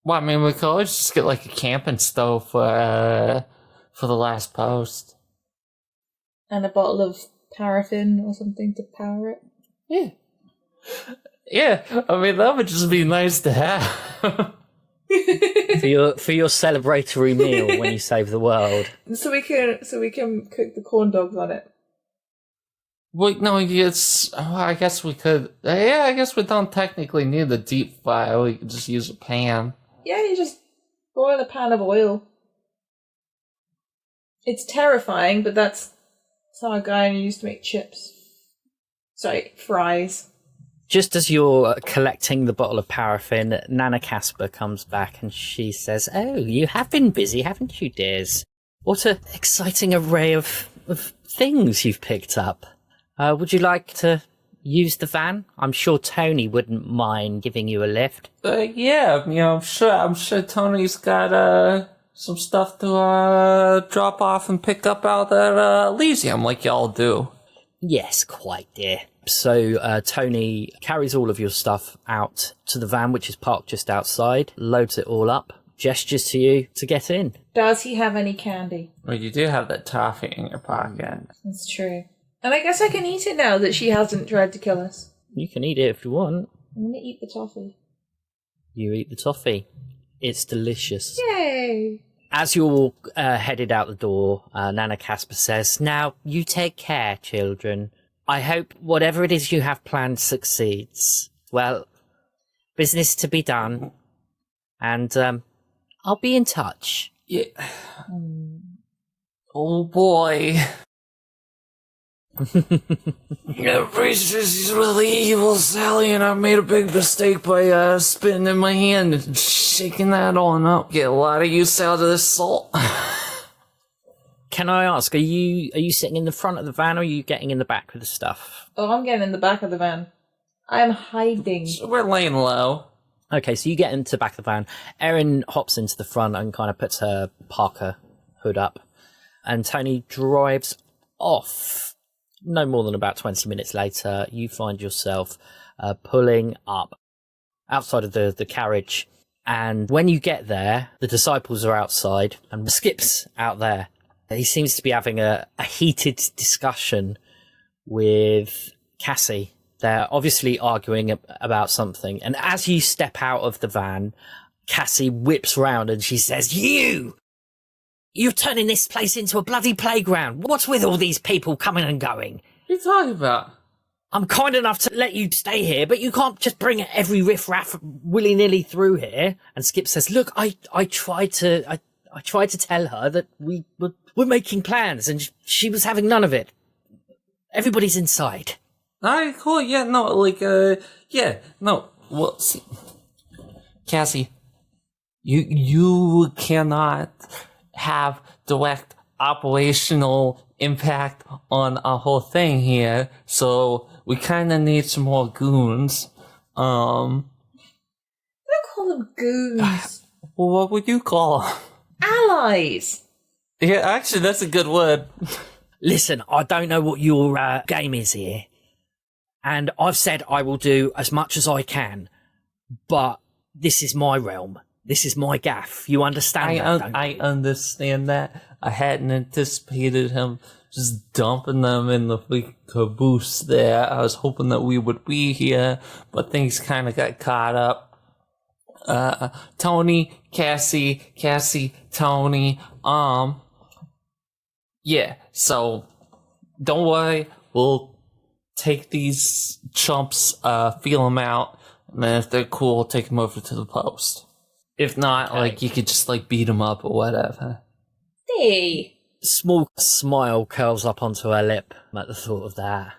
Well, I mean, we could always just get like a camping stove for the last post. And a bottle of paraffin or something to power it. Yeah. Yeah, I mean, that would just be nice to have. for your celebratory meal when you save the world. So we can cook the corn dogs on it. Well, no, I guess we could. Yeah, I guess we don't technically need the deep fry. We could just use a pan. Yeah, you just boil a pan of oil. It's terrifying, but that's how a guy used to make chips. Sorry, fries. Just as you're collecting the bottle of paraffin, Nana Casper comes back and she says, "Oh, you have been busy, haven't you, dears? What an exciting array of things you've picked up. Would you like to use the van? I'm sure Tony wouldn't mind giving you a lift." Yeah, you know, I'm sure Tony's got some stuff to drop off and pick up out at Elysium, like y'all do. Yes, quite, dear. So Tony carries all of your stuff out to the van, which is parked just outside, loads it all up, gestures to you to get in. Does he have any candy? Well, you do have that toffee in your pocket. That's true. And I guess I can eat it now that she hasn't tried to kill us. You can eat it if you want. I'm gonna eat the toffee. You eat the toffee. It's delicious. Yay! As you're all headed out the door, Nana Casper says, "Now, you take care, children. I hope whatever it is you have planned succeeds. Well, business to be done. And I'll be in touch." Yeah. Oh boy. Yeah, is really evil, Sally, and I made a big mistake by spitting in my hand and shaking that on up. Get a lot of use out of this salt. Can I ask, are you sitting in the front of the van, or are you getting in the back with the stuff? Oh, I'm getting in the back of the van. I'm hiding. So we're laying low. Okay, so you get into the back of the van. Erin hops into the front and kind of puts her parka hood up. And Tony drives off. No more than about 20 minutes later, you find yourself pulling up outside of the carriage. And when you get there, the disciples are outside and Skip's out there. He seems to be having a heated discussion with Cassie. They're obviously arguing about something. And as you step out of the van, Cassie whips round and she says, You're turning this place into a bloody playground. What's with all these people coming and going? What are you talking about? I'm kind enough to let you stay here, but you can't just bring every riff-raff willy-nilly through here. And Skip says, look, I tried to tell her that we're making plans, and she was having none of it. Everybody's inside. Alright, cool, yeah, no, well, see, Cassie, you cannot have direct operational impact on our whole thing here, so we kind of need some more goons. Don't call them goons. Well, what would you call them? Allies. Yeah, actually, that's a good word. Listen, I don't know what your game is here, and I've said I will do as much as I can, but this is my realm. This is my gaff. You understand that? I understand that. I hadn't anticipated him just dumping them in the caboose there. I was hoping that we would be here, but things kind of got caught up. Tony, Cassie, Tony, yeah, so don't worry. We'll take these chumps, feel them out, and then if they're cool, we'll take them over to the post. If not, Okay. you could just, beat them up or whatever. Hey. Small smile curls up onto her lip at the thought of that.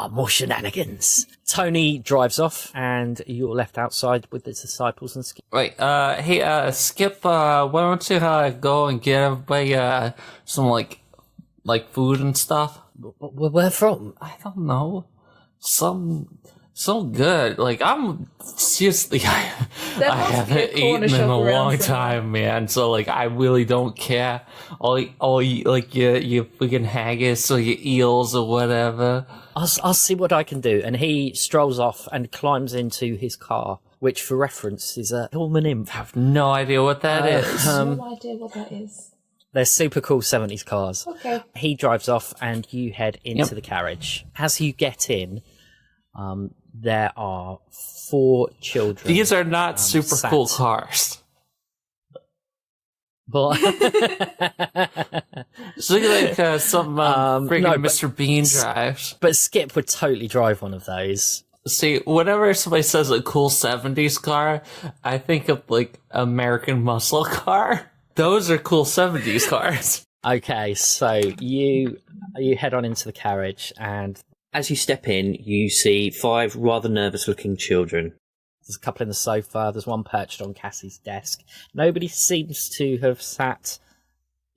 More shenanigans. Tony drives off, and you're left outside with the disciples and Skip. Right, hey, Skip, why don't you, go and get everybody, some, food and stuff? Where from? I don't know. So good. I'm seriously, I haven't eaten in a long time, man. So I really don't care. I'll eat your freaking haggis or your eels or whatever. I'll see what I can do. And he strolls off and climbs into his car, which, for reference, is a Hillman Imp. I have no idea what that is. No idea what that is. They're super cool 70s cars. Okay. He drives off, and you head into the carriage. As you get in, there are 4 children. These are not super sat. cool cars. But It's looking like something Mr. Bean drives. But Skip would totally drive one of those. See, whenever somebody says a cool 70s car, I think of American muscle car. Those are cool 70s cars. Okay, so you head on into the carriage, and as you step in, you see 5 rather nervous-looking children. There's a couple in the sofa. There's one perched on Cassie's desk. Nobody seems to have sat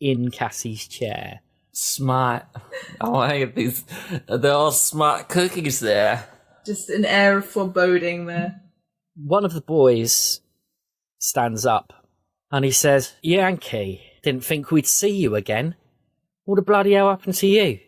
in Cassie's chair. Smart. I like these. They're all smart cookies there. Just an air of foreboding there. One of the boys stands up, and he says, Yankee, didn't think we'd see you again. What the bloody hell happened to you?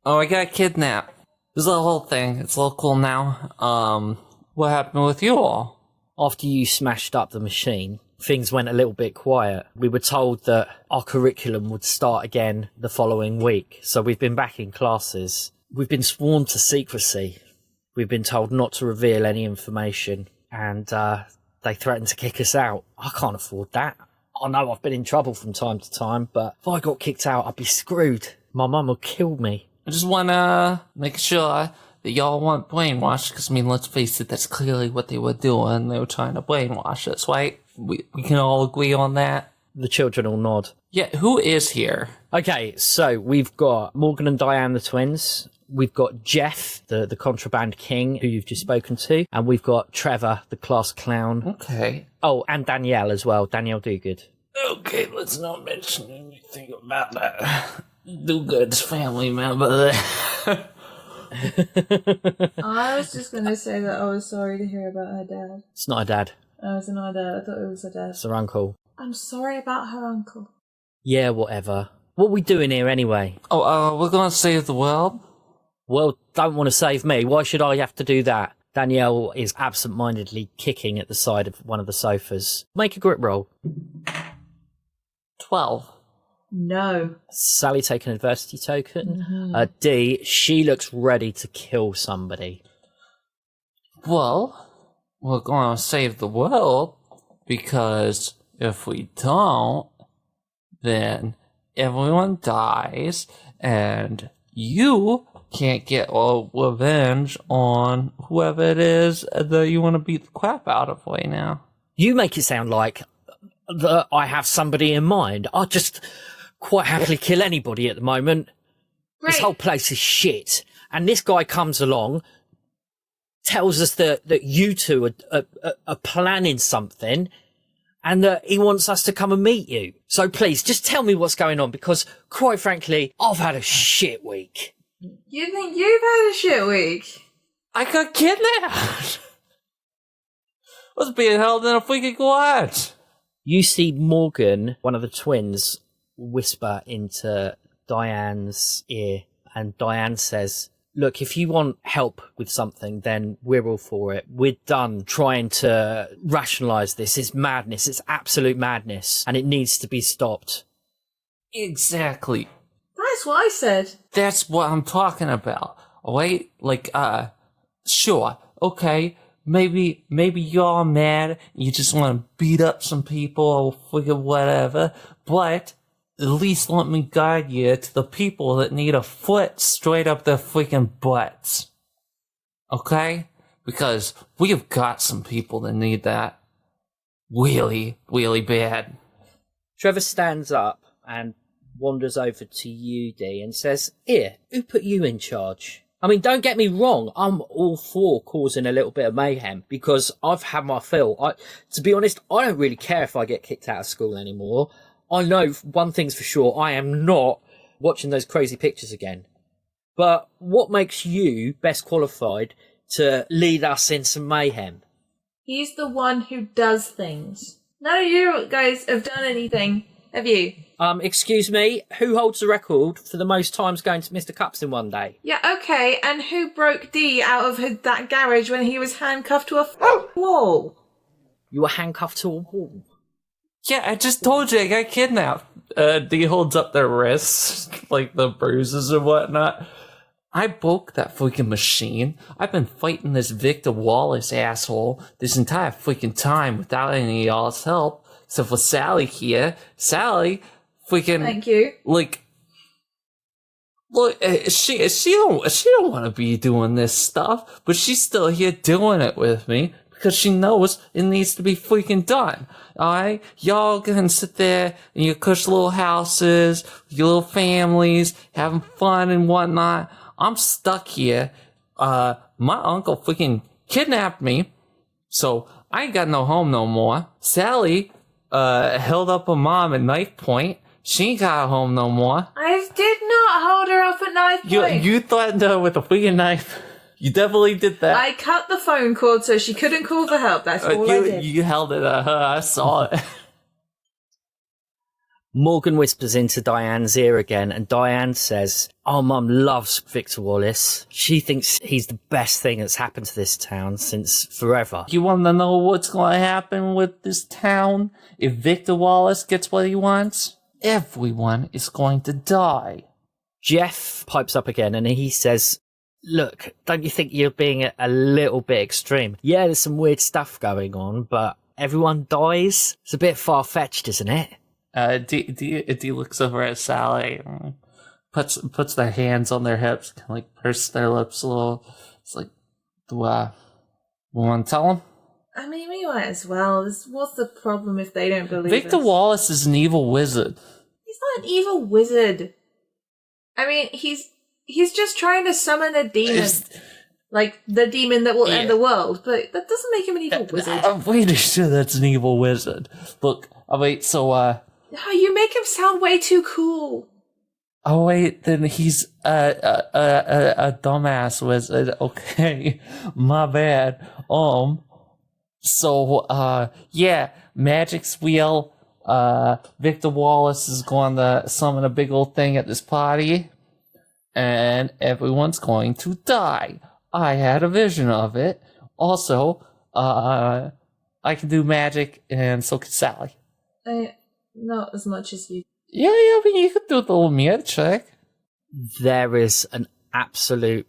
Oh, I got kidnapped. This is the whole thing. It's a little cool now. What happened with you all? After you smashed up the machine, things went a little bit quiet. We were told that our curriculum would start again the following week, so we've been back in classes. we've been sworn to secrecy. We've been told not to reveal any information, and they threatened to kick us out. I can't afford that. I know I've been in trouble from time to time, but if I got kicked out, I'd be screwed. My mum would kill me. I just want to make sure that y'all weren't brainwashed, because, I mean, let's face it, that's clearly what they were doing. They were trying to brainwash us, right? We can all agree on that. The children all nod. Yeah, who is here? Okay, so we've got Morgan and Diane, the twins. We've got Jeff, the contraband king, who you've just spoken to. And we've got Trevor, the class clown. Okay. Oh, and Danielle as well. Danielle Dogood. Okay, let's not mention anything about that Dogood's family member. I was just going to say that I was sorry to hear about her dad. It's not her dad. Oh, it's not her dad. I thought it was her dad. It's her uncle. I'm sorry about her uncle. Yeah, whatever. What are we doing here anyway? Oh, we're gonna save the world? Well, don't want to save me. Why should I have to do that? Danielle is absent-mindedly kicking at the side of one of the sofas. Make a grip roll. 12. No. Sally, take an adversity token. Dee, she looks ready to kill somebody. Well, we're gonna save the world, because if we don't, then everyone dies, and you can't get all revenge on whoever it is that you want to beat the crap out of right now. You make it sound like that I have somebody in mind. I'll just quite happily kill anybody at the moment. Great. This whole place is shit. And this guy comes along, tells us that you two are planning something, and that he wants us to come and meet you. So please, just tell me what's going on, because, quite frankly, I've had a shit week. You think you've had a shit week? I got kidnapped! I was being held in a freaking garage! You see Morgan, one of the twins, whisper into Diane's ear, and Diane says, look, if you want help with something, then we're all for it. We're done trying to rationalise this. It's madness. It's absolute madness. And it needs to be stopped. Exactly. That's what I said. That's what I'm talking about. Alright? Like, sure. Okay. Maybe you're mad. You just want to beat up some people or figure whatever. But at least let me guide you to the people that need a foot straight up their freaking butts. Okay? Because we've got some people that need that really, really bad. Trevor stands up and wanders over to you, Dee, and says, here, who put you in charge? I mean, don't get me wrong, I'm all for causing a little bit of mayhem, because I've had my fill. To be honest, I don't really care if I get kicked out of school anymore. I know one thing's for sure, I am not watching those crazy pictures again. But what makes you best qualified to lead us in some mayhem? He's the one who does things. None of you guys have done anything, have you? Excuse me, who holds the record for the most times going to Mr. Cups in one day? Yeah, okay, and who broke Dee out of that garage when he was handcuffed to a wall? You were handcuffed to a wall. Yeah, I just told you I got kidnapped. Dee holds up their wrists, like the bruises and whatnot. I broke that freaking machine. I've been fighting this Victor Wallace asshole this entire freaking time without any of y'all's help. So for Sally here, Sally freaking... Thank you. Like, look, she don't want to be doing this stuff, but she's still here doing it with me because she knows it needs to be freaking done. Alright? Y'all can sit there in your cush little houses, your little families, having fun and whatnot. I'm stuck here. My uncle freaking kidnapped me, so I ain't got no home no more. Sally, held up her mom at knife point. She ain't got a home no more. I did not hold her up at knife point. You threatened her with a freaking knife. You definitely did that. I cut the phone cord so she couldn't call for help. That's all I did. You held it at her. I saw it. Morgan whispers into Diane's ear again, and Diane says, "Our mum loves Victor Wallace. She thinks he's the best thing that's happened to this town since forever." You want to know what's going to happen with this town if Victor Wallace gets what he wants? Everyone is going to die. Jeff pipes up again and he says, look, don't you think you're being a little bit extreme? Yeah, there's some weird stuff going on, but everyone dies? It's a bit far-fetched, isn't it? Dee looks over at Sally, puts their hands on their hips, kind of like purse their lips a little. It's like, we want to tell them? I mean, we might as well. What's the problem if they don't believe Victor us? Wallace is an evil wizard. He's not an evil wizard. I mean, he's just trying to summon a demon. Like, the demon that will end the world. But that doesn't make him an evil wizard. I'm pretty sure that's an evil wizard. Look, Oh, you make him sound way too cool. Oh wait, then he's a dumbass wizard. Okay, my bad. Yeah, magic's wheel. Victor Wallace is going to summon a big old thing at this party, and everyone's going to die. I had a vision of it. Also, I can do magic, and so can Sally. Not as much as you. Yeah, I mean, you could do the little mirror check. There is an absolute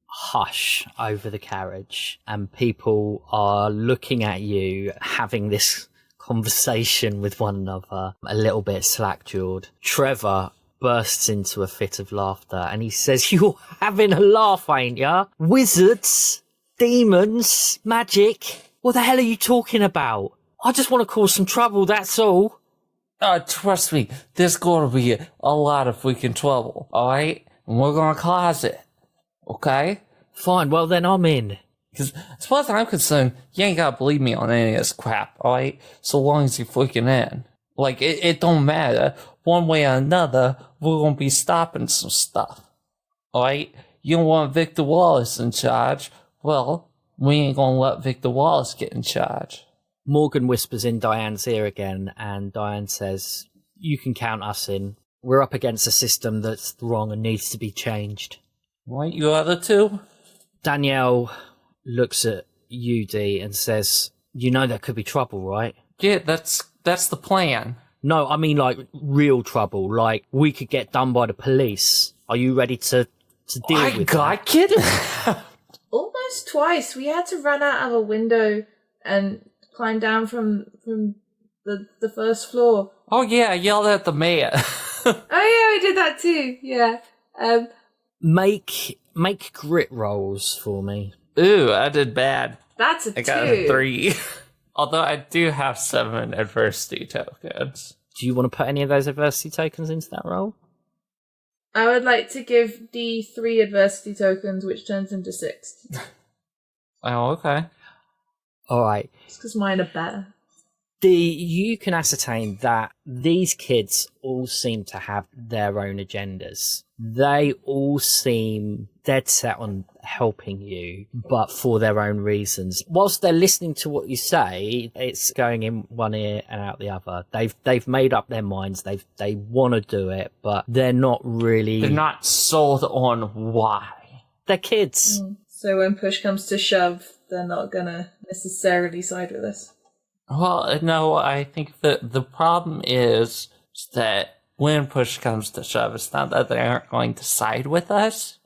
hush over the carriage, and people are looking at you, having this conversation with one another, a little bit slack-jawed. Trevor bursts into a fit of laughter, and he says, "You're having a laugh, ain't ya? Wizards, demons, magic. What the hell are you talking about? I just want to cause some trouble, that's all." Trust me, there's going to be a lot of freaking trouble, alright? And we're going to cause it, okay? Fine, well then I'm in. Because as far as I'm concerned, you ain't got to believe me on any of this crap, alright? So long as you're freaking in. Like, it don't matter. One way or another, we're going to be stopping some stuff, alright? You don't want Victor Wallace in charge? Well, we ain't going to let Victor Wallace get in charge. Morgan whispers in Diane's ear again, and Diane says, "You can count us in. We're up against a system that's wrong and needs to be changed." Right, you other two? Danielle looks at you, Dee, and says, "You know there could be trouble, right?" Yeah, that's the plan. No, I mean like real trouble. Like we could get done by the police. Are you ready to deal with that? Kidding. Almost twice. We had to run out of a window and climb down from the first floor. Oh yeah, I yelled at the mayor. Oh yeah, we did that too. Yeah. Make grit rolls for me. Ooh, I did bad. That's a 2. I got a 3. Although I do have 7 adversity tokens. Do you want to put any of those adversity tokens into that roll? I would like to give D 3 adversity tokens, which turns into 6. Oh, okay. All right. Just because mine are better. You can ascertain that these kids all seem to have their own agendas. They all seem dead set on helping you, but for their own reasons. Whilst they're listening to what you say, it's going in one ear and out the other. They've made up their minds. They want to do it, but they're not really. They're not sold on why. They're kids. So when push comes to shove, they're not gonna necessarily side with us. Well, no, I think that the problem is that when push comes to shove, it's not that they aren't going to side with us,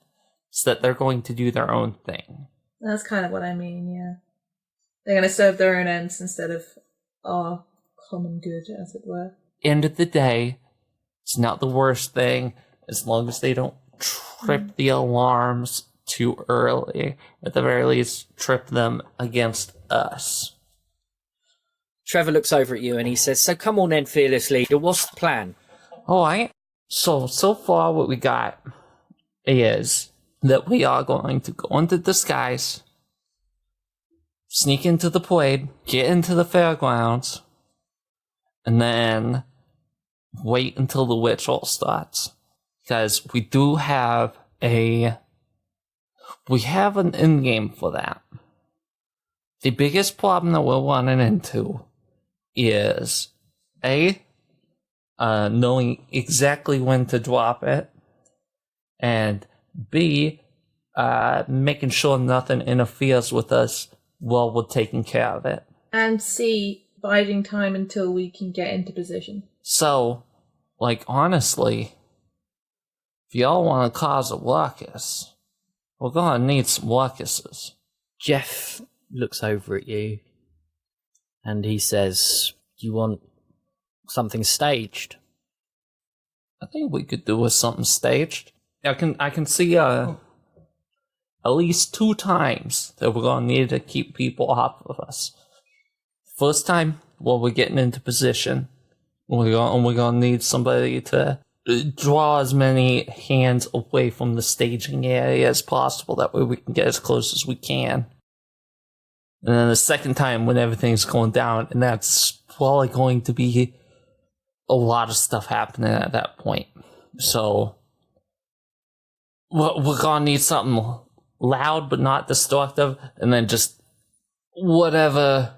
it's that they're going to do their own thing. That's kind of what I mean, yeah. They're going to serve their own ends instead of our common good, as it were. End of the day, it's not the worst thing as long as they don't trip the alarms too early. At the very least, trip them against us. Trevor looks over at you and he says, "So come on then, fearlessly. What's the plan?" Alright, so far what we got is that we are going to go into disguise, sneak into the parade, get into the fairgrounds, and then wait until the ritual starts. Because we do have an end game for that. The biggest problem that we're running into is knowing exactly when to drop it, and B, making sure nothing interferes with us while we're taking care of it. And C, biding time until we can get into position. So, like, honestly, If y'all want to cause a ruckus, we're gonna need some ruckuses. Jeff looks over at you and he says, "Do you want something staged?" I think we could do with something staged. I can see at least 2 times that we're gonna need to keep people off of us. First time, well, we're getting into position. We're gonna need somebody to draw as many hands away from the staging area as possible. That way we can get as close as we can. And then the second time, when everything's going down, and that's probably going to be a lot of stuff happening at that point. So we're gonna need something loud but not destructive, and then just whatever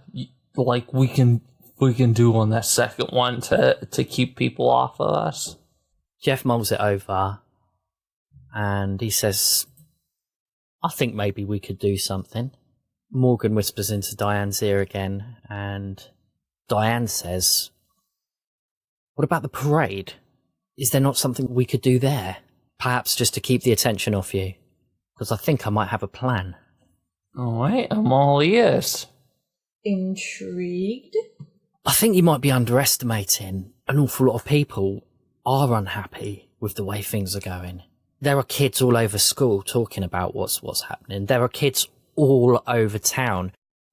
like we can do on that second one to keep people off of us. Jeff mulls it over and he says, "I think maybe we could do something." Morgan whispers into Diane's ear again, and Diane says, "What about the parade? Is there not something we could do there? Perhaps just to keep the attention off you? Because I think I might have a plan." Alright, I'm all ears. Intrigued? I think you might be underestimating. An awful lot of people are unhappy with the way things are going. There are kids all over school talking about what's happening. There are kids all over town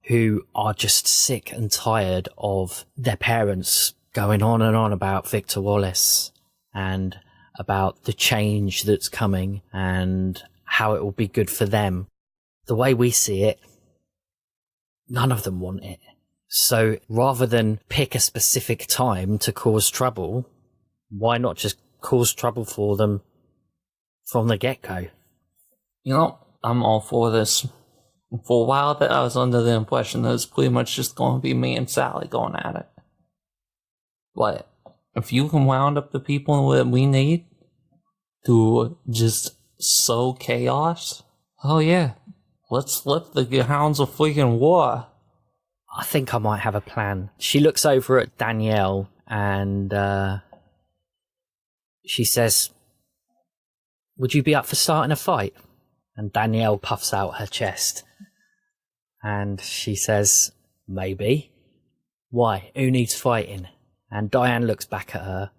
who are just sick and tired of their parents going on and on about Victor Wallace and about the change that's coming and how it will be good for them. The way we see it, none of them want it. So rather than pick a specific time to cause trouble, why not just cause trouble for them from the get-go? You know, I'm all for this. For a while that I was under the impression that it was pretty much just going to be me and Sally going at it. But if you can round up the people that we need to just sow chaos, oh yeah, let's flip the hounds of freaking war. I think I might have a plan. She looks over at Danielle and she says, "Would you be up for starting a fight?" And Danielle puffs out her chest and she says, "Maybe. Why? Who needs fighting?" And Diane looks back at her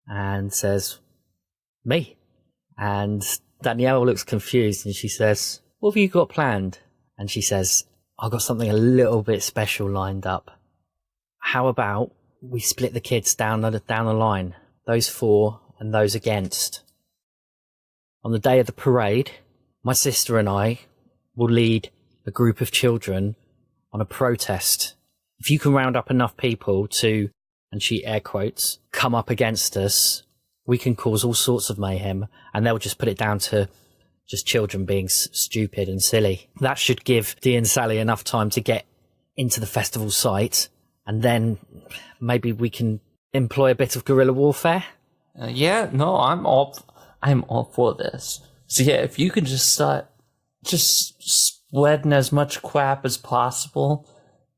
and says, "Me." And Danielle looks confused and she says, "What have you got planned?" And she says, "I've got something a little bit special lined up. How about we split the kids down the line, those for and those against. On the day of the parade, my sister and I will lead a group of children on a protest. If you can round up enough people to," and she air quotes, "come up against us, we can cause all sorts of mayhem," and they'll just put it down to just children being stupid and silly. That should give Dee and Sally enough time to get into the festival site, and then maybe we can employ a bit of guerrilla warfare. Yeah, no, I'm all for this. So yeah, if you can just start just spreading as much crap as possible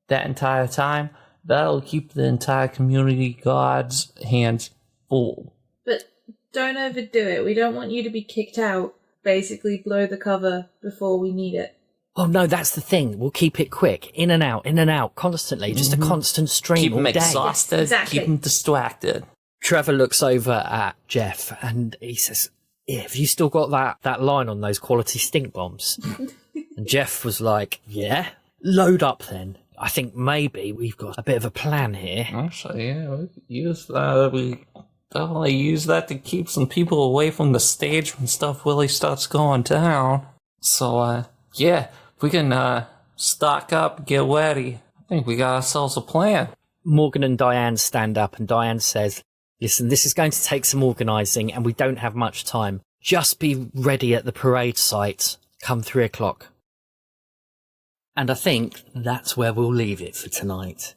that entire time, that'll keep the entire community God's hands full. But don't overdo it. We don't want you to be kicked out. Basically blow the cover before we need it. Oh no, that's the thing. We'll keep it quick. In and out, constantly. Just a constant stream Keep all them day. exhausted, Yes, exactly. keep them distracted. Trevor looks over at Jeff and he says, "Yeah, have you still got that line on those quality stink bombs?" And Jeff was like, "Yeah, load up then. I think maybe we've got a bit of a plan here." Actually, yeah, we could use that. We definitely use that to keep some people away from the stage when stuff really starts going down. So, yeah, if we can stock up, get ready, I think we got ourselves a plan. Morgan and Diane stand up and Diane says, "Listen, this is going to take some organising and we don't have much time. Just be ready at the parade site come 3 o'clock. And I think that's where we'll leave it for tonight.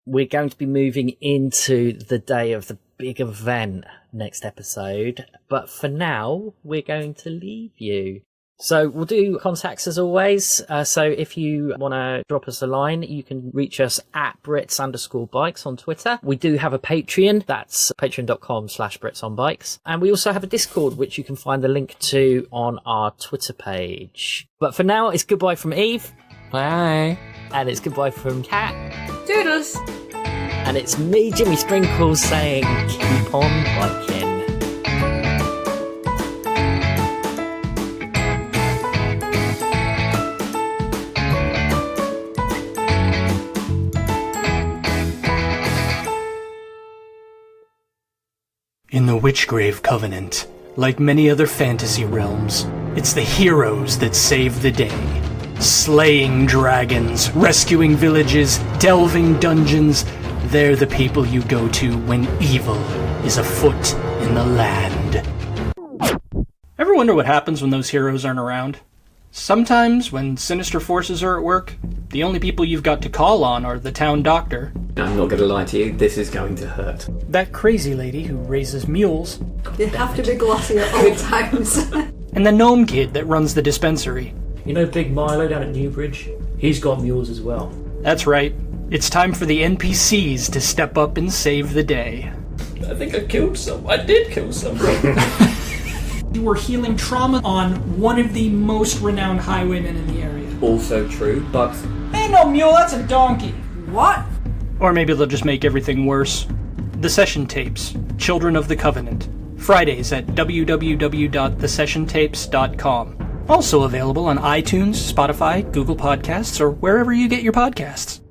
We're going to be moving into the day of the big event next episode, but for now, we're going to leave you So we'll do contacts as always. So if you want to drop us a line, you can reach us at Brits_bikes on Twitter. We do have a Patreon. That's patreon.com/BritsOnBikes. And we also have a Discord, which you can find the link to on our Twitter page. But for now, it's goodbye from Eve. Bye. And it's goodbye from Kat. Doodles! And it's me, Jimmy Sprinkles, saying keep on biking. In the Witchgrave Covenant, like many other fantasy realms, it's the heroes that save the day. Slaying dragons, rescuing villages, delving dungeons, they're the people you go to when evil is afoot in the land. Ever wonder what happens when those heroes aren't around? Sometimes, when sinister forces are at work, the only people you've got to call on are the town doctor. I'm not going to lie to you, this is going to hurt. That crazy lady who raises mules. They have to be glossy at all times. And the gnome kid that runs the dispensary. You know Big Milo down at Newbridge? He's got mules as well. That's right. It's time for the NPCs to step up and save the day. I think I killed some. I did kill some. You were healing trauma on one of the most renowned highwaymen in the area. Also true, but... Ain't no mule, that's a donkey. What? Or maybe they'll just make everything worse. The Session Tapes, Children of the Covenant. Fridays at www.thesessiontapes.com. Also available on iTunes, Spotify, Google Podcasts, or wherever you get your podcasts.